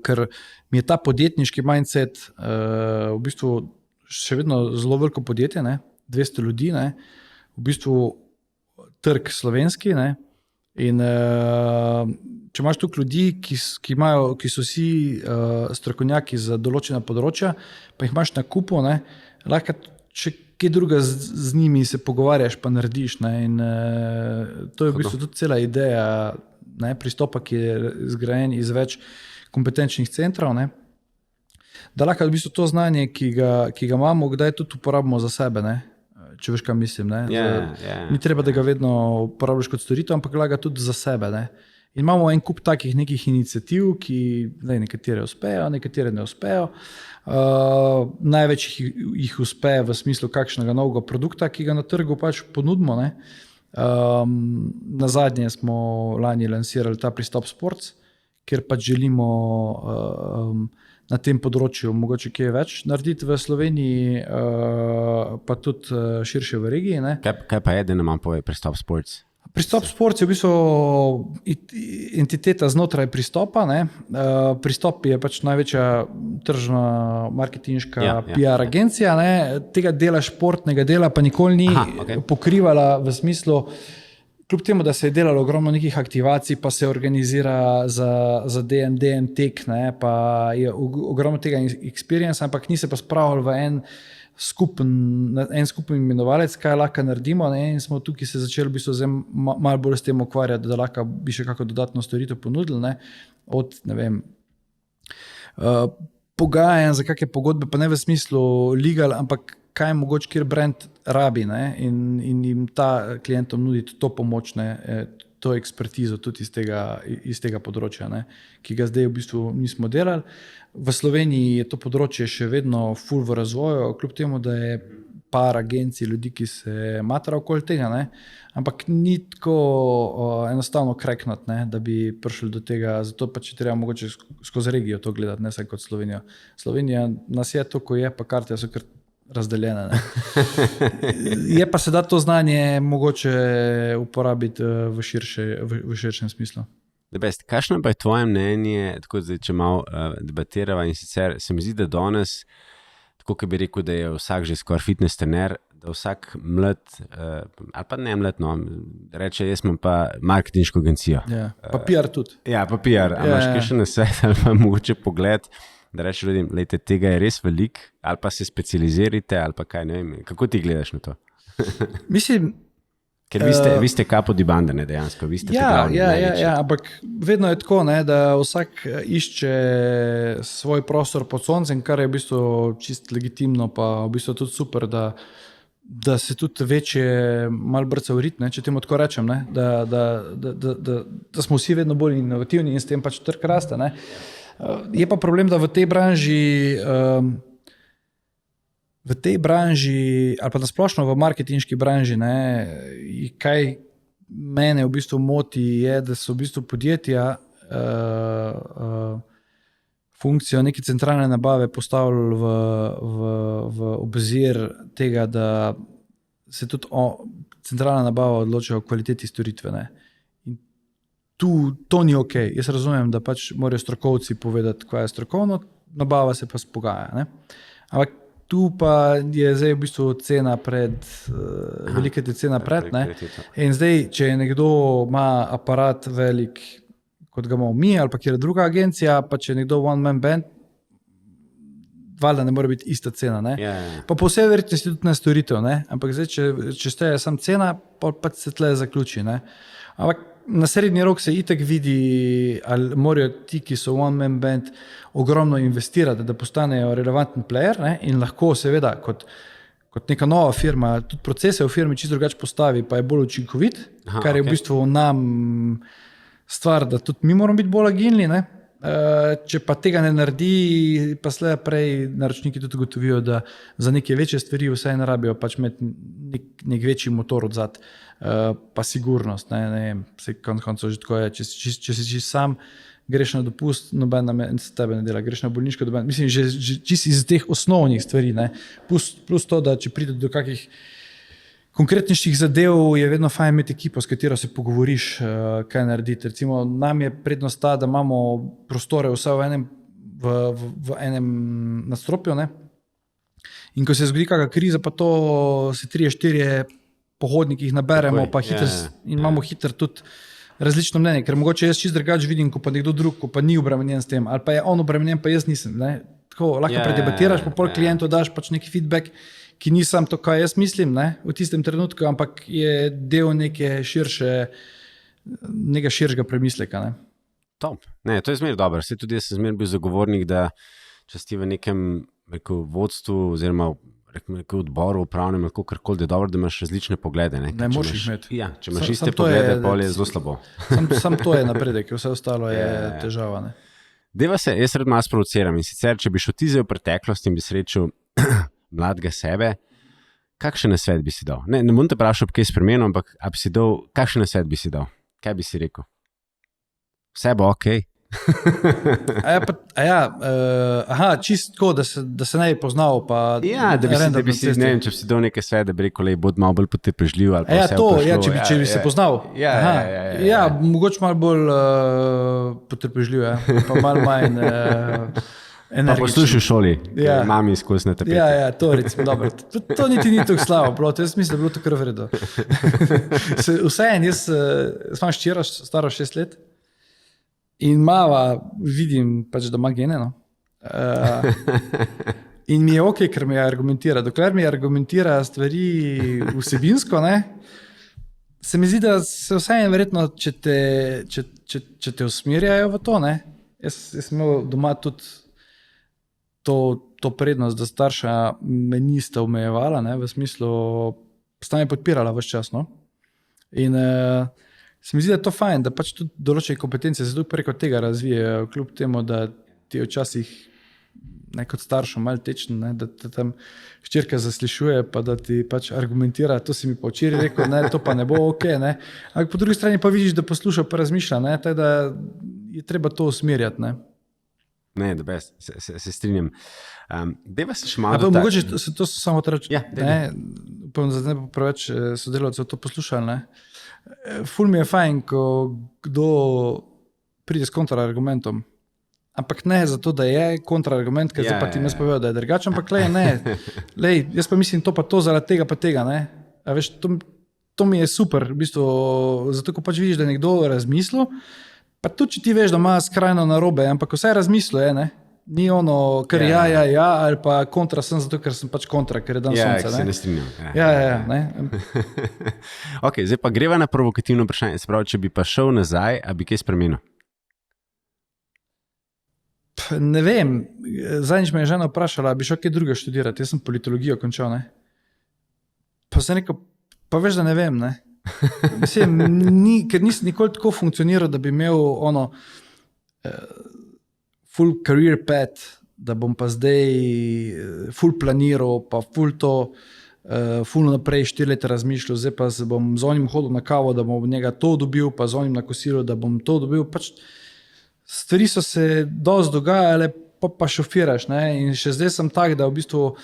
ker mi je ta podjetniški mindset v bistvu še vedno zelo veliko podjetje, 200 ljudi, v bistvu trg slovenski, in če imaš tukaj ljudi, ki so vsi strokovnjaki za določena področja, pa jih imaš na kupu, lahko če kaj druga z njimi se pogovarjaš, pa narediš, in to je v bistvu tudi cela ideja pristopa, ki je zgrajen iz več kompetenčnih centrov, da lahko v bistvu to znanje, ki ga imamo, kdaj tudi uporabimo za sebe, če veš, kaj mislim. Ni treba, da ga vedno uporabljaš kot storitev, ampak lahko tudi za sebe. In imamo en kup takih nekih iniciativ, ki nekatere uspejo, nekatere ne uspejo. Največ jih uspe v smislu kakšnega novega produkta, ki ga na trgu pač ponudimo. Nazadnje smo lani lansirali ta Pristop Sports, kjer pač želimo na tem področju mogoče kaj več narediti v Sloveniji, pa tudi širše v regiji. Kaj pa je, da nam pove Pristop Sports? Pristop Sports je v bistvu entiteta znotraj Pristopa. Pristop je pač največja tržna marketinška PR agencija. Tega dela športnega dela pa nikoli ni pokrivala v smislu, kljub temu, da se je delalo ogromno nekih aktivacij, pa se organizira za DM tek, pa je ogromno tega experience, ampak ni se pa spravili v en skupen imenovalec, kaj lahko naredimo, in smo tukaj se začeli v bistvu malo bolj s tem ukvarjati, da lahko bi še kako dodatno storitev ponudili, od, pogajanj za kakšne pogodbe, pa ne v smislu legal, ampak kaj mogoče kjer brand rabi, in jim ta klientom nuditi to pomoč, to ekspertizo tudi iz tega področja, ki ga zdaj v bistvu nismo delali. V Sloveniji je to področje še vedno ful v razvoju, kljub temu, da je par agencij ljudi, ki se matra okoli tega, ampak ni tako enostavno kreknati, da bi prišli do tega, zato pa če treba mogoče skozi regijo to gledati, ne samo kot Slovenijo. Slovenija nas je to, ko je, pa karte so kar razdeljene. Je pa se da to znanje mogoče uporabiti v širšem smislu. Kakšno pa je tvoje mnenje, tako zdaj, če malo debatirava, in sicer se mi zdi, da danes, tako kot bi rekel, da je vsak že skoraj fitness trener, da vsak mlad, ali pa ne mlad, reče, jaz imam pa marketinško agencijo. Ja, pa PR tudi. Ja, pa PR. A imaš kakšen nasvet ali pa mogoče pogled, da rečeš ljudem, lejte, tega je res veliko, ali pa se specializirate, ali pa kaj, ne vem, kako ti gledaš na to? Mislim, ker vi ste kapo di banda, ne, dejansko, vi ste glavni. Ja, ampak vedno je tako, da vsak išče svoj prostor pod soncem, kar je v bistvu čist legitimno, pa v bistvu tudi super, da se tudi večje malo brca v rit, če temu tako rečem, da smo vsi vedno bolj inovativni in s tem pač trg raste. Je pa problem, da v tej branži ali pa nasplošno v marketinški branži, kaj mene v bistvu moti, je, da so v bistvu podjetja funkcijo neke centralne nabave postavili v obzir tega, da se tudi centralna nabava odloča o kvaliteti storitve. In to ni ok. Jaz razumem, da pač morajo strokovci povedati, kaj je strokovno, nabava se pa spogaja. Ne? Ampak tu pa je zdaj v bistvu cena pred, velika je cena pred. Ne? In zdaj, če je nekdo ima aparat velik, kot ga imamo mi, ali pa kjer je druga agencija, pa če je nekdo one-man band, valjda ne more biti ista cena. Ne? Pa po vsej verjetnosti tudi na storitev, ne? Ampak zdaj, če šteje sam cena, pa se tle zaključi. Ne? Ampak na srednji rok se itak vidi, ali morajo ti, ki so one-man band, ogromno investirati, da postanejo relevanten player, ne? In lahko seveda kot neka nova firma, tudi procese v firmi čisto drugače postavi, pa je bolj učinkovit, kar je v bistvu nam stvar, da tudi mi moramo biti bolj agilni, ne? Če pa tega ne naredi, pa slej prej naročniki tudi gotovijo, da za neke večje stvari vsaj ne rabijo pač imeti nek večji motor odzad, pa sigurnost. Ne, vse koncev že tako je, če si sam greš na dopust, noben namen s tebe ne dela, greš na bolniško, mislim, že čisto iz teh osnovnih stvari, ne, plus to, da če pride do kakih konkretnejših zadev, je vedno fajn imeti ekipo, s katero se pogovoriš, kaj narediti. Recimo, nam je prednost ta, da imamo prostore vse v enem nadstropju, ne? In ko se zgodi kakšna kriza, pa to se 3-4 pohodnikih naberemo, pa in imamo hiter tudi različno mnenje, ker mogoče jaz čisto drugače vidim, ko pa nekdo drug, ko pa ni obremenjen s tem, ali pa je on obremenjen, pa jaz nisem. Ne? Tako, lahko predebatiraš, pa pol klientu daš pač neki feedback, ki ni sam to, kaj jaz mislim, ne, v tistem trenutku, ampak je del nekega širšega premisleka. Ne. Top. Ne, to je zmer dobro. Saj tudi jaz sem zmer bil zagovornik, da če si v nekem vodstvu oziroma odboru upravnem, karkoli, da je dobro, da imaš različne poglede. Ne moraš jih imeti. Ja, če imaš iste poglede, pol je zelo slabo. Sam to je napredek, vse ostalo je težava. Ne. Deva se, jaz red malo sprovociram in sicer, če bi šel ti zdaj v preteklost in bi srečal mladega sebe, kakšen nasvet bi si dal? Ne bom te vprašal, kaj je spremenil, ampak kakšen nasvet bi si dal? Kaj bi si rekel? Vse bo okej. Čisto tako, da se ne bi poznal. Pa ja, da bi si, ne vem, če bi si dal nekaj svete, da bi rekel, bod malo bolj potrpežljiv. Če bi se poznal. Ja, mogoče malo bolj potrpežljiv, pa malo manj pa poslušaj v šoli, mami izkusne tapete. Ja, to recimo, dobro. To niti ni tako slabo, jaz mislim, da je bilo to kar v redu. Vseeno, jaz imam hčera, staro 6 let, in mava vidim, pač, da ima gene, no. In mi je ok, ker mi je argumentira. Dokler mi argumentira stvari vsebinsko, ne, se mi zdi, da se vseeno verjetno, če te usmerjajo v to, ne. Jaz sem imel doma tudi to prednost, da starša me nista omejevala, ne, v smislu, sta me podpirala ves čas, no. In se mi zdi, da je to fajn, da pač tudi določene kompetence se tudi preko tega razvijajo, kljub temu, da ti včasih kot staršo malo tečno, ne, da te tam hčerka zaslišuje, pa da ti pač argumentira, to si mi pa včeraj rekel, ne, to pa ne bo ok, ne. Ampak po drugi strani pa vidiš, da posluša pa razmišlja, ne, tako da je treba to usmerjati, ne. Ne, da best, se strinjam. Deva se še malo mogoče to so samo reči, upam, da ne bo preveč sodelavcev to poslušali, ne. Ful mi je fajn, ko kdo pride s kontraargumentom, ampak ne zato, da je kontraargument, ker zdaj pa ti me spovejo, da je drugačen, ampak jaz pa mislim to pa to zaradi tega pa tega, ne. A veš, to mi je super, v bistvu, zato ko pač vidiš, da je nekdo razmislil, pa tudi, če ti veš, da ima skrajno narobe, ampak vse razmislo je, ne? Ni ono, ker ali pa kontra sem zato, ker sem pač kontra, ker je dan sonce. Se ne strinjam. Ne? Ok, zdaj pa greva na provokativno vprašanje. Se pravi, če bi pa šel nazaj, a bi kaj spremenil? Ne vem, zadnjič me je žena vprašala, bi šel kaj druga študirati, jaz sem politologijo končal, ne? Pa sem rekel, pa veš, da ne vem, ne? Mislim, ker nisem nikoli tako funkcioniral, da bi imel full career path, da bom pa zdaj full planiral, pa full naprej 4 leta razmišljal, zdaj pa se bom z onim hodil na kavo, da bom od njega to dobil, pa z onim na kosilo, da bom to dobil. Pač stvari so se dosti dogajale, pa šofiraš, ne? In še zdaj sem tak, da v bistvu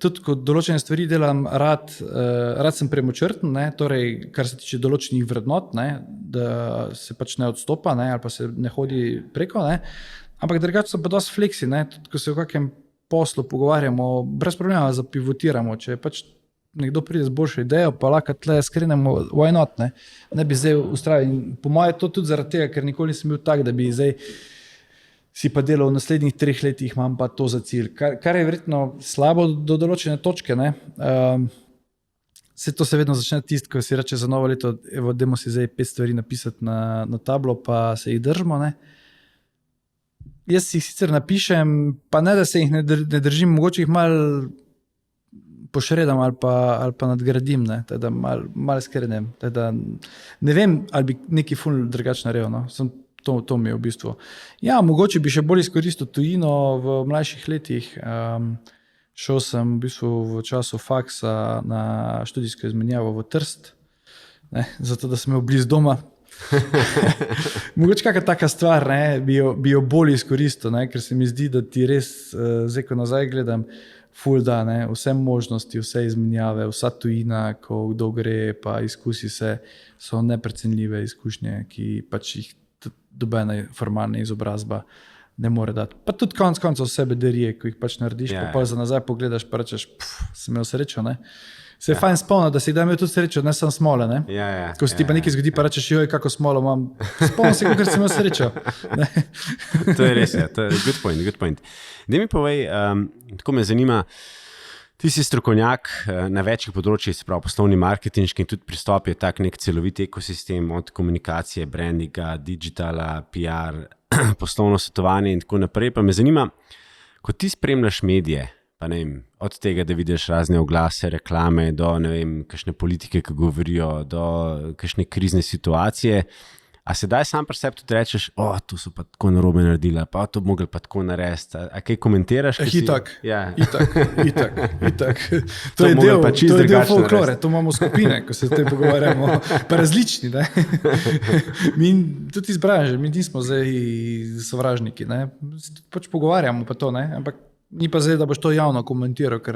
tudi ko določene stvari delam, rad sem premočrten, ne, torej, kar se tiče določenih vrednot, ne, da se pač ne odstopa, ne, ali pa se ne hodi preko, ne, ampak drugače so pa dosti fleksi, ne, tudi ko se v kakem poslu pogovarjamo, brez problema zapivotiramo, če pač nekdo pride z boljšo idejo, pa lahko tle skrenemo, why not, ne bi zdaj ustrajali. Po moje to tudi zaradi tega, ker nikoli nisem bil tak, da bi zdaj si pa delal v naslednjih 3 letih, imam pa to za cilj. Kar je verjetno slabo do določene točke, ne. To se vedno začne tisto, ko si reče za novo leto, evo, dajmo si zdaj 5 stvari napisati na tablo, pa se jih držimo, ne. Jaz jih sicer napišem, pa ne, da se jih ne držim, mogoče jih malo pošredam ali pa nadgradim, ne, teda malo skrenem. Teda ne vem, ali bi neki ful drugače naredil, no. To mi je v bistvu. Ja, mogoče bi še bolj izkoristil tujino v mlajših letih. Šel sem v bistvu v času faksa na študijsko izmenjavo v Trst, ne, zato da sem imel blizu doma. Mogoče kakšna taka stvar, ne, bi jo bolj izkoristil, ne, ker se mi zdi, da ti res, zdaj ko nazaj gledam, ful da, ne, vse možnosti, vse izmenjave, vsa tujina, ko kdo gre pa izkusi se, so neprecenljive izkušnje, ki pač jih dobena formalna izobrazba ne more dati. Pa tudi konec vse bedarije, ko jih pač narediš, pa za nazaj pogledaš, pa rečeš, sem imel srečo, ne. Se je fajn spomniti, da si da imel tudi srečo, ne samo smole, ne. Ko se ti pa nekaj zgodi, pa rečeš, joj, kako smolo imam. Spomnim se, kakor sem imel srečo. To je res, to je good point. Daj mi povej, tako me zanima, ti si strokovnjak na večjih področjih, se pravi poslovni marketinški in tudi pristop je tak nek celovit ekosistem od komunikacije, brandinga, digitala, PR, poslovno svetovanje in tako naprej. Pa me zanima, ko ti spremljaš medije, pa ne vem, od tega, da vidiš razne oglase, reklame, do ne vem, kakšne politike, ki govorijo, do kakšne krizne situacije, a sedaj sam pri sebi tudi rečeš, to so pa tako narobe naredila, pa to bi mogli pa tako narediti. A kaj komentiraš? Itak. To je del folklore, to imamo skupine, ko se te pogovarjamo, pa različni, ne. Mi tudi izbražemo, mi nismo zdaj sovražniki, ne. Pač pogovarjamo pa to, ne, ampak ni pa zdaj, da boš to javno komentiral, ker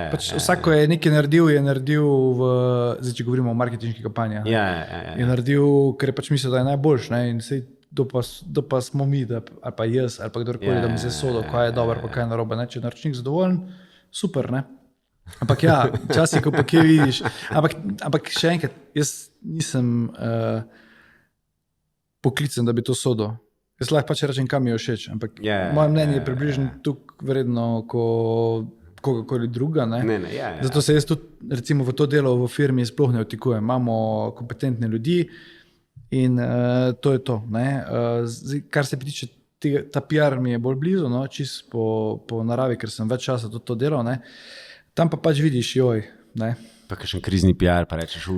pač vsako je nekaj naredil, zdaj, če govorimo o marketinških kampanjah, je naredil, ker je pač mislil, da je najboljš, ne, in sej to pa smo mi, ali pa jaz, ali pa kdorkoli, da mi se sodo, kaj je dobro, pa kaj je narobe, ne, če je naročnik zadovoljen, super, ne. Ampak ja, včasih, ko pa kje vidiš, ampak še enkrat, jaz nisem poklicen, da bi to sodil. Jaz lahko pač rečem, kam mi je všeč, ampak moje mnenje je približno tukaj vredno, kogarkoli druga, ne. Zato se jaz tudi, recimo, v to delo v firmi sploh ne vtikujem. Imamo kompetentne ljudi in to je to, ne. Zdaj, kar se tiče tega, ta PR mi je bolj blizu, no, čisto po naravi, ker sem več časa tudi to delal, ne. Tam pa pač vidiš, joj, ne. Pa kakšen krizni PR, pa rečeš,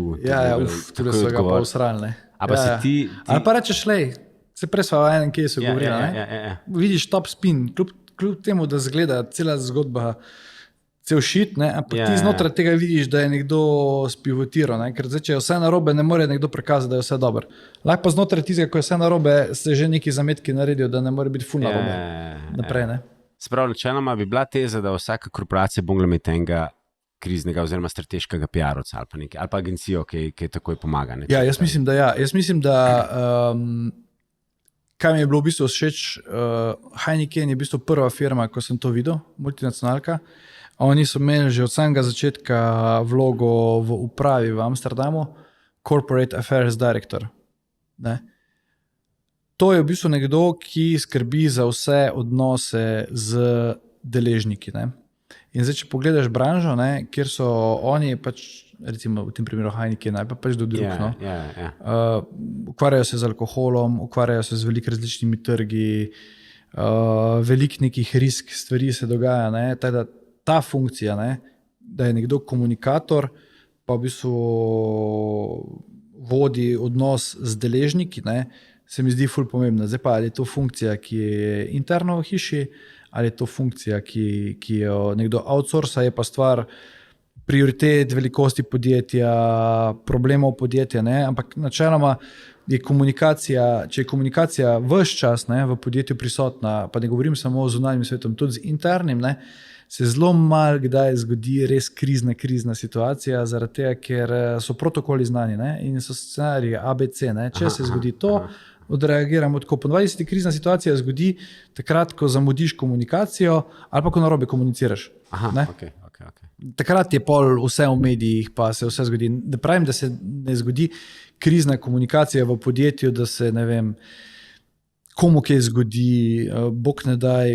tudi so ga pa usrali, ne. Ali pa rečeš, lej, se prej sva v enem kesu govorila, ne? Vidiš top spin, kljub temu, da zgleda cela zgodba, cel shit, ne? Ampak ti znotraj tega vidiš, da je nekdo spivotiral, ne? Ker zdaj, če je vse narobe, ne more nekdo prikazati, da je vse dobro. Lahko pa znotraj tistega, ko je vse narobe, se že neki zametki naredijo, da ne more biti ful narobe. Naprej, ne? Sprav, načeloma bi bila teza, da vsaka korporacija bo imela enega kriznega oziroma strateškega PR-ovca ali pa agencijo, ki takoj pomaga. Ja, jaz mislim, da ja. Jaz mislim, da kaj mi je bilo v bistvu všeč, Heineken je v bistvu prva firma, ko sem to videl, multinacionalka. Oni so imeli že od samega začetka vlogo v upravi v Amsterdamu, Corporate Affairs Director. Ne? To je v bistvu nekdo, ki skrbi za vse odnose z deležniki. Ne? In zdaj, če pogledaš branžo, ne, kjer so oni pač, recimo v tem primeru Heineken, pa pač do drug, no. Ukvarjajo se z alkoholom, ukvarjajo se z veliko različnimi trgi, veliko nekih risk stvari se dogaja, ne. Ta funkcija, ne, da je nekdo komunikator, pa v bistvu vodi odnos z deležniki, ne, se mi zdi ful pomembna. Zdaj pa, ali je to funkcija, ki je interno v hiši, ali je to funkcija, ki jo nekdo outsourca, je pa stvar prioritet, velikosti podjetja, problemov podjetja, ne? Ampak načeloma je komunikacija, če je komunikacija ves čas, ne, v podjetju prisotna, pa ne govorim samo o zunanjim svetom, tudi z internim, ne, se zelo malo kdaj zgodi res krizna situacija, zaradi tega, ker so protokoli znani, ne? In so scenariji ABC. Ne? Če se zgodi to, odreagiramo tako. Ponovadi se ti krizna situacija zgodi takrat, ko zamudiš komunikacijo ali pa ko narobe komuniciraš. Okay. Takrat je pol vse v medijih, pa se vse zgodi. Ne pravim, da se ne zgodi krizna komunikacija v podjetju, da se, ne vem, komu kaj zgodi, bog ne daj,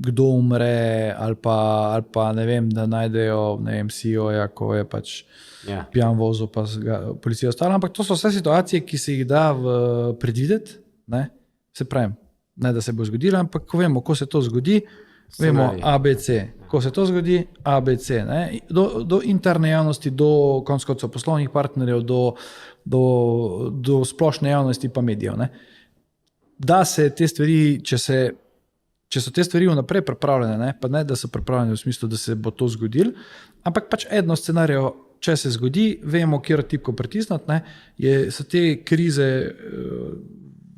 kdo umre, ali pa ne vem, da najdejo, ne vem, CEO-ja, ko je pač pijan vozil, pa policija ostala. Ampak to so vse situacije, ki se jih da predvideti, ne? Se pravim, ne da se bo zgodilo, ampak ko vemo, ko se to zgodi, vemo ABC. Ko se to zgodi, ABC. Ne? Do interne javnosti, do konec koncev poslovnih partnerjev, do splošne javnosti pa medijev. Ne? Da se te stvari, če so te stvari vnaprej pripravljene, ne? Pa ne, da so pripravljene v smislu, da se bo to zgodilo, ampak pač eno scenarijo, če se zgodi, vemo, kjer tipko pritisniti, ne? So te krize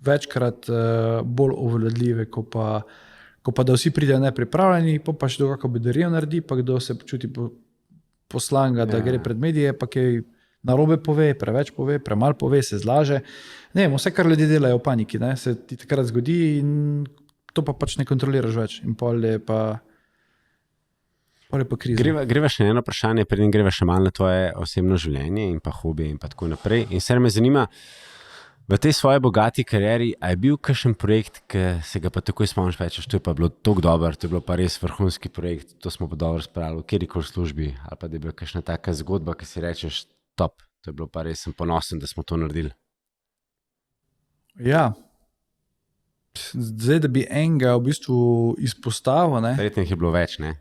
večkrat bolj ovladljive, ko pa da vsi pridejo nepripravljeni, pa še do kako bedarijo naredi, pa kdo se počuti poslanga, da gre pred medije, pa kaj narobe pove, preveč pove, premalo pove, se zlaže. Ne vem, vse, kar ljudje delajo v paniki, ne, se ti takrat zgodi in to pa pač ne kontroliraš več. In pol je pa kriza. Greva še eno vprašanje, preden greva še malo na tvoje osebno življenje in pa hobije in pa tako naprej. In se me zanima, v tej svoji bogati karieri, a je bil kakšen projekt, ki se ga pa takoj spomniš, rečeš, to je pa bilo tako dobro, to je bilo pa res vrhunski projekt, to smo pa dobro spravili v kjerikoli službi, ali pa da je bila kakšna taka zgodba, ki si rečeš, top, to je bilo pa res, sem ponosen, da smo to naredili. Ja, zdaj, da bi enega v bistvu izpostavil. Verjetno jih je bilo več, ne?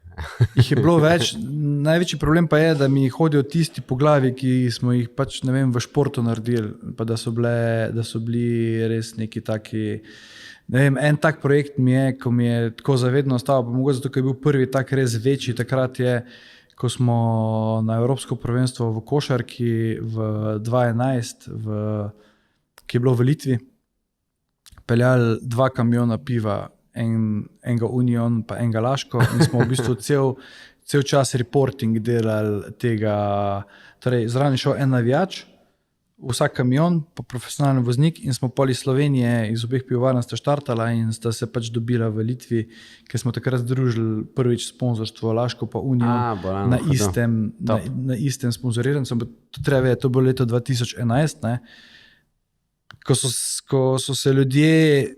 Jih je bilo več. Največji problem pa je, da mi hodijo tisti po glavi, ki smo jih pač, ne vem, v športu naredili, pa da so bili res neki taki, ne vem, en tak projekt mi je, ko mi je tako zavedno ostal, pa mogoče zato, ker je bil prvi tak res večji, takrat je, ko smo na Evropsko prvenstvo v košarki v 2011, ki je bilo v Litvi, peljali 2 kamiona piva, enega Union pa enega Laško in smo v bistvu cel čas reporting delali tega, torej zraven šel en navijač, vsak kamion pa profesionalni voznik in smo pol iz Slovenije, iz obeh pivovarn sta štartala in sta se pač dobila v Litvi, ker smo takrat združili prvič sponzorstvo Laško pa Union na istem sponzorirancu. To treba vedeti, to bo leto 2011, ne? Ko so se ljudje,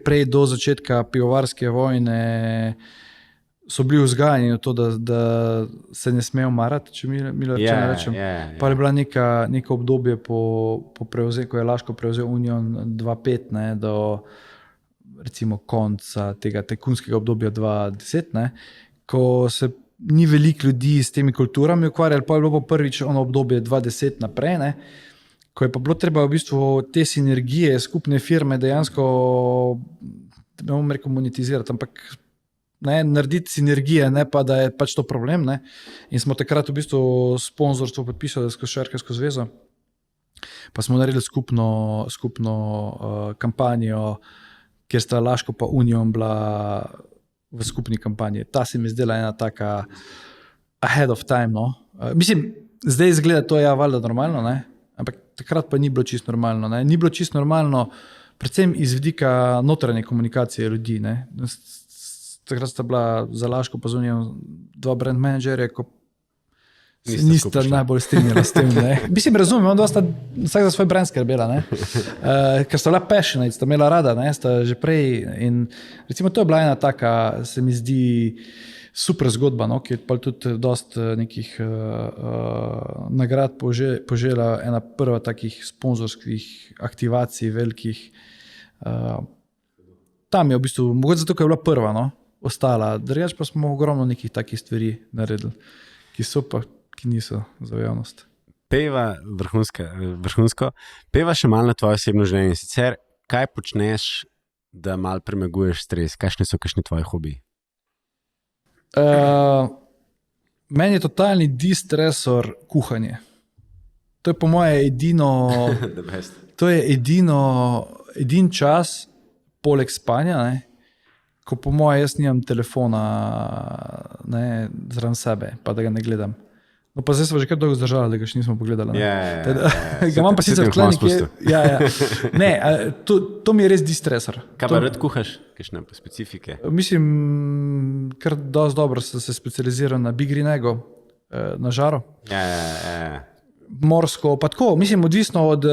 prej do začetka pivovarske vojne, so bili vzgajani v to, da se ne smejo marati, če milo rečem. Pa je bila neko obdobje po prevzemu, ko je Laško prevzel Union 2005, ne, do recimo konca tega tajkunskega obdobja 2010, ne, ko se ni veliko ljudi s temi kulturami ukvarjali, pa je bilo prvič ono obdobje 2010 naprej, ne, ko je pa bilo treba v bistvu te sinergije, skupne firme dejansko, ne bom rekel monetizirati, ampak narediti sinergije, ne pa da je pač to problem. Ne? In smo takrat v bistvu sponzorstvo podpisali s Košarkarsko zvezo, pa smo naredili skupno kampanjo, kjer sta Laško pa Union bila v skupni kampanji. Ta se mi zdela ena taka ahead of time. No? Mislim, zdaj izgleda to valjda normalno, ne? Ampak takrat pa ni bilo čisto normalno. Ne? Ni bilo čisto normalno, predvsem iz vidika notranje komunikacije ljudi. Ne? Takrat sta bila za Laško pa z Unijo 2 brand menedžerja, ko nista najbolj strinjala s tem. Ne? Mislim, razumem, on sta vsak za svoj brand skrbela, ker sta bila passionate, sta imela rada, ne? Sta že prej. In recimo to je bila ena taka, se mi zdi, super zgodba, no, ki je pa tudi dosti nekih nagrad požela, ena prva takih sponzorskih aktivacij velikih. Tam je v bistvu, mogoče zato, ker je bila prva, no, ostala. Drugače pa smo ogromno nekih takih stvari naredili, ki so pa, ki niso za javnost. Peva vrhunsko. Peva še malo na tvoje osebno življenje. Sicer, kaj počneš, da malo premaguješ stres? Kakšni so tvoji hobiji? Meni je totalni distresor kuhanje. To je po moje edin čas poleg spanja, ne, ko po moje jaz nimam telefona zraven sebe, pa da ga ne gledam. No pa zdaj smo že kar dolgo zdržali, da ga še nismo pogledali. Ga imam pa sicer vklenjen. Ne, to mi je res distresor. Kaj pa rad kuhaš? Kakšne specifike? Mislim, kar dosti dobro sem se specializiral na Big Green Eggu, na žaru. Morsko, pa tako, mislim, odvisno od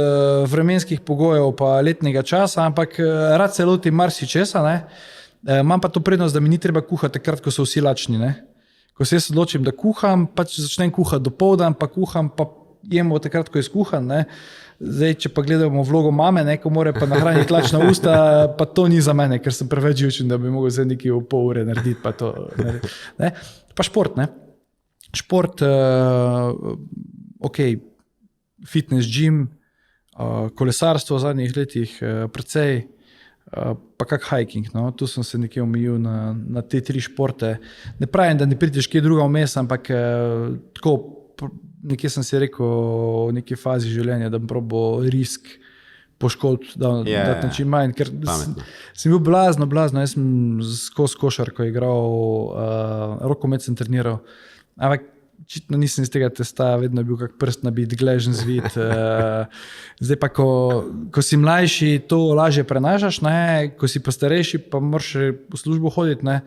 vremenskih pogojev pa letnega časa, ampak rad se lotim marsičesa, ne. Imam pa to prednost, da mi ni treba kuhati takrat, ko so vsi lačni, ne. Ko se jaz odločim, da kuham, pač začnem kuhati dopoldan, pa kuham, pa jemo takrat, ko je skuhan, ne. Zdaj, če pa gledamo vlogo mame, ne, ko mora pa nahraniti lačna usta, pa to ni za mene, ker sem preveč živčen, da bi mogel zdaj nekaj v pol ure narediti, pa to narediti, ne. Pa šport, ne. Šport, fitness, gym, kolesarstvo v zadnjih letih precej, pa kak hiking, no, tu sem se nekje omejil na te 3 športe. Ne pravim, da ne prideš kje druga vmes, ampak tako, nekje sem si rekel v neki fazi življenja, da bom probal risk poškodb, dati na čim manj, ker sem bil blazno, jaz sem skozi košarko igral, rokomet sem treniral, ampak očitno nisem iz tega testa, vedno je bil kak prst nabit, gležen zvit. Zdaj pa, ko si mlajši, to lažje prenašaš, ne? Ko si pa starejši, pa moraš v službo hoditi, ne?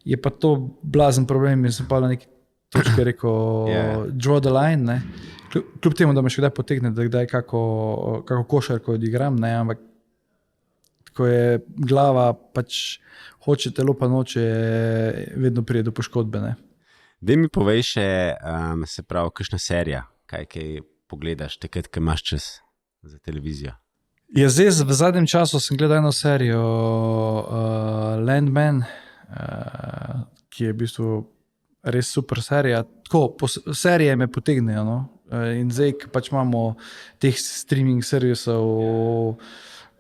Je pa to blazen problem in sem pa na neki točki rekel, draw the line, ne? Kljub temu, da me še kdaj potegne, da kdaj kako košarko odigram, ne? Ampak ko je glava, pač hoče telo pa noče, vedno prije do poškodbe, ne? Daj mi povej še, se pravi, kakšna serija, kaj pogledaš, takrat, ko imaš čas za televizijo? Ja, zdaj v zadnjem času sem gledal eno serijo Landman, ki je v bistvu res super serija. Tako, serije me potegnejo, no. In zdaj, ko pač imamo teh streaming servisov,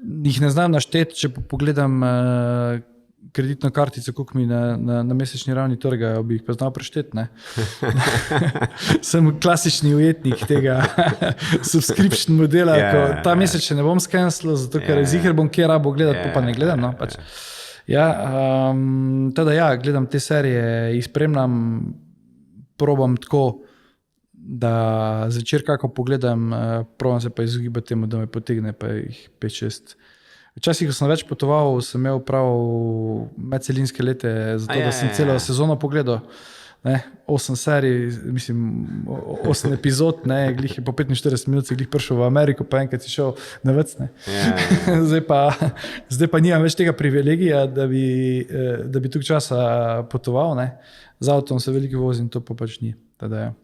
jih ne znam našteti, če pogledam kreditno kartico, koliko mi na mesečni ravni trgajo, bi jih pa znal prešteti, ne. Sem klasični ujetnik tega subscription modela, ko ta mesec še ne bom skenslil, zato ker ziher bom kje rabo gledati, pa ne gledam, no, pač. Teda gledam te serije, jih spremljam, probam tako, da zvečer kako pogledam, probam se pa izogibati temu, da me potegne, pa jih 5-6. Včasih, ko sem več potoval, sem imel prav medcelinske lete, zato da sem celo sezono pogledal, ne, 8 serij, mislim, 8 epizod, ne, glih je po 45 minut, si glih prišel v Ameriko, pa enkrat si šel na vec, ne. Zdaj pa nimam več tega privilegija, da bi tuk časa potoval, ne. Z avtom se veliko vozim, to pa pač ni, teda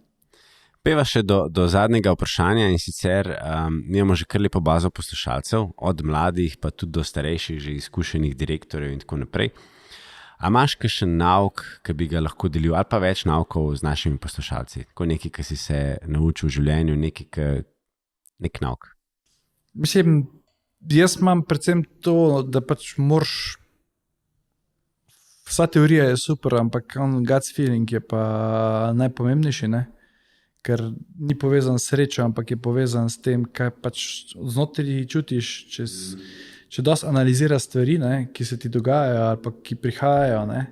Peva še do zadnjega vprašanja in sicer imamo že kar lepo bazo poslušalcev, od mladih pa tudi do starejših, že izkušenih direktorjev in tako naprej. A imaš kakšen nauk, ki bi ga lahko delil, ali pa več naukov z našimi poslušalci? Tako nekaj, ki si se naučil v življenju, nek nauk? Mislim, jaz imam predvsem to, da pač moraš, vsa teorija je super, ampak gut feeling je pa najpomembnejši, ne? Ker ni povezan s srečo, ampak je povezan s tem, kaj pač znotraj čutiš, če dosti analiziraš stvari, ne, ki se ti dogajajo ali pa ki prihajajo, ne,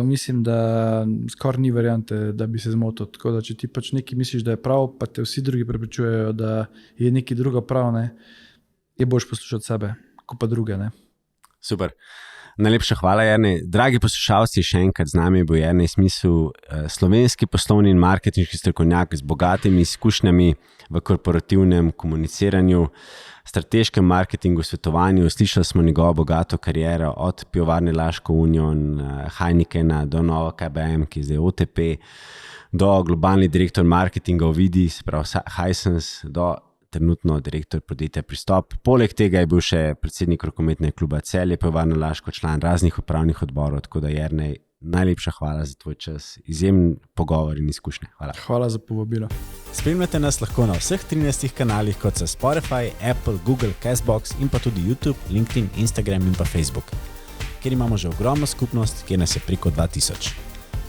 mislim, da skoraj ni variante, da bi se zmotil. Tako da, če ti pač nekaj misliš, da je prav, pa te vsi drugi prepričujejo, da je nekaj drugo prav, ne, je boljš poslušati sebe, kot pa druge, ne. Super. Najlepša hvala, Jernej. Dragi poslušalci, še enkrat z nami bo Jernej Smisel, slovenski poslovni in marketinški strokovnjak z bogatimi izkušnjami v korporativnem komuniciranju, strateškem marketingu, svetovanju. Slišali smo njegovo bogato kariero od pivovarne Laško Union, Heinekena do Nova KBM, ki je zdaj OTP, do globalni direktor marketinga Ovidi, se pravi Hisense, do trenutno direktor podjetja Pristop. Poleg tega je bil še predsednik rokometnega kluba Celje, pivovarna Laško, član raznih upravnih odborov, tako da Jernej, najlepša hvala za tvoj čas, izjemen pogovor in izkušnje. Hvala. Hvala za povabilo. Spremljate nas lahko na vseh 13 kanalih, kot so Spotify, Apple, Google, Castbox in pa tudi YouTube, LinkedIn, Instagram in pa Facebook, kjer imamo že ogromno skupnost, kjer nas je preko 2000.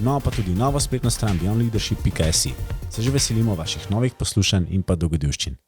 No, pa tudi novo spletno stran beyondleadership.si. Se že veselimo vaših novih poslušanj in pa dogodivščin.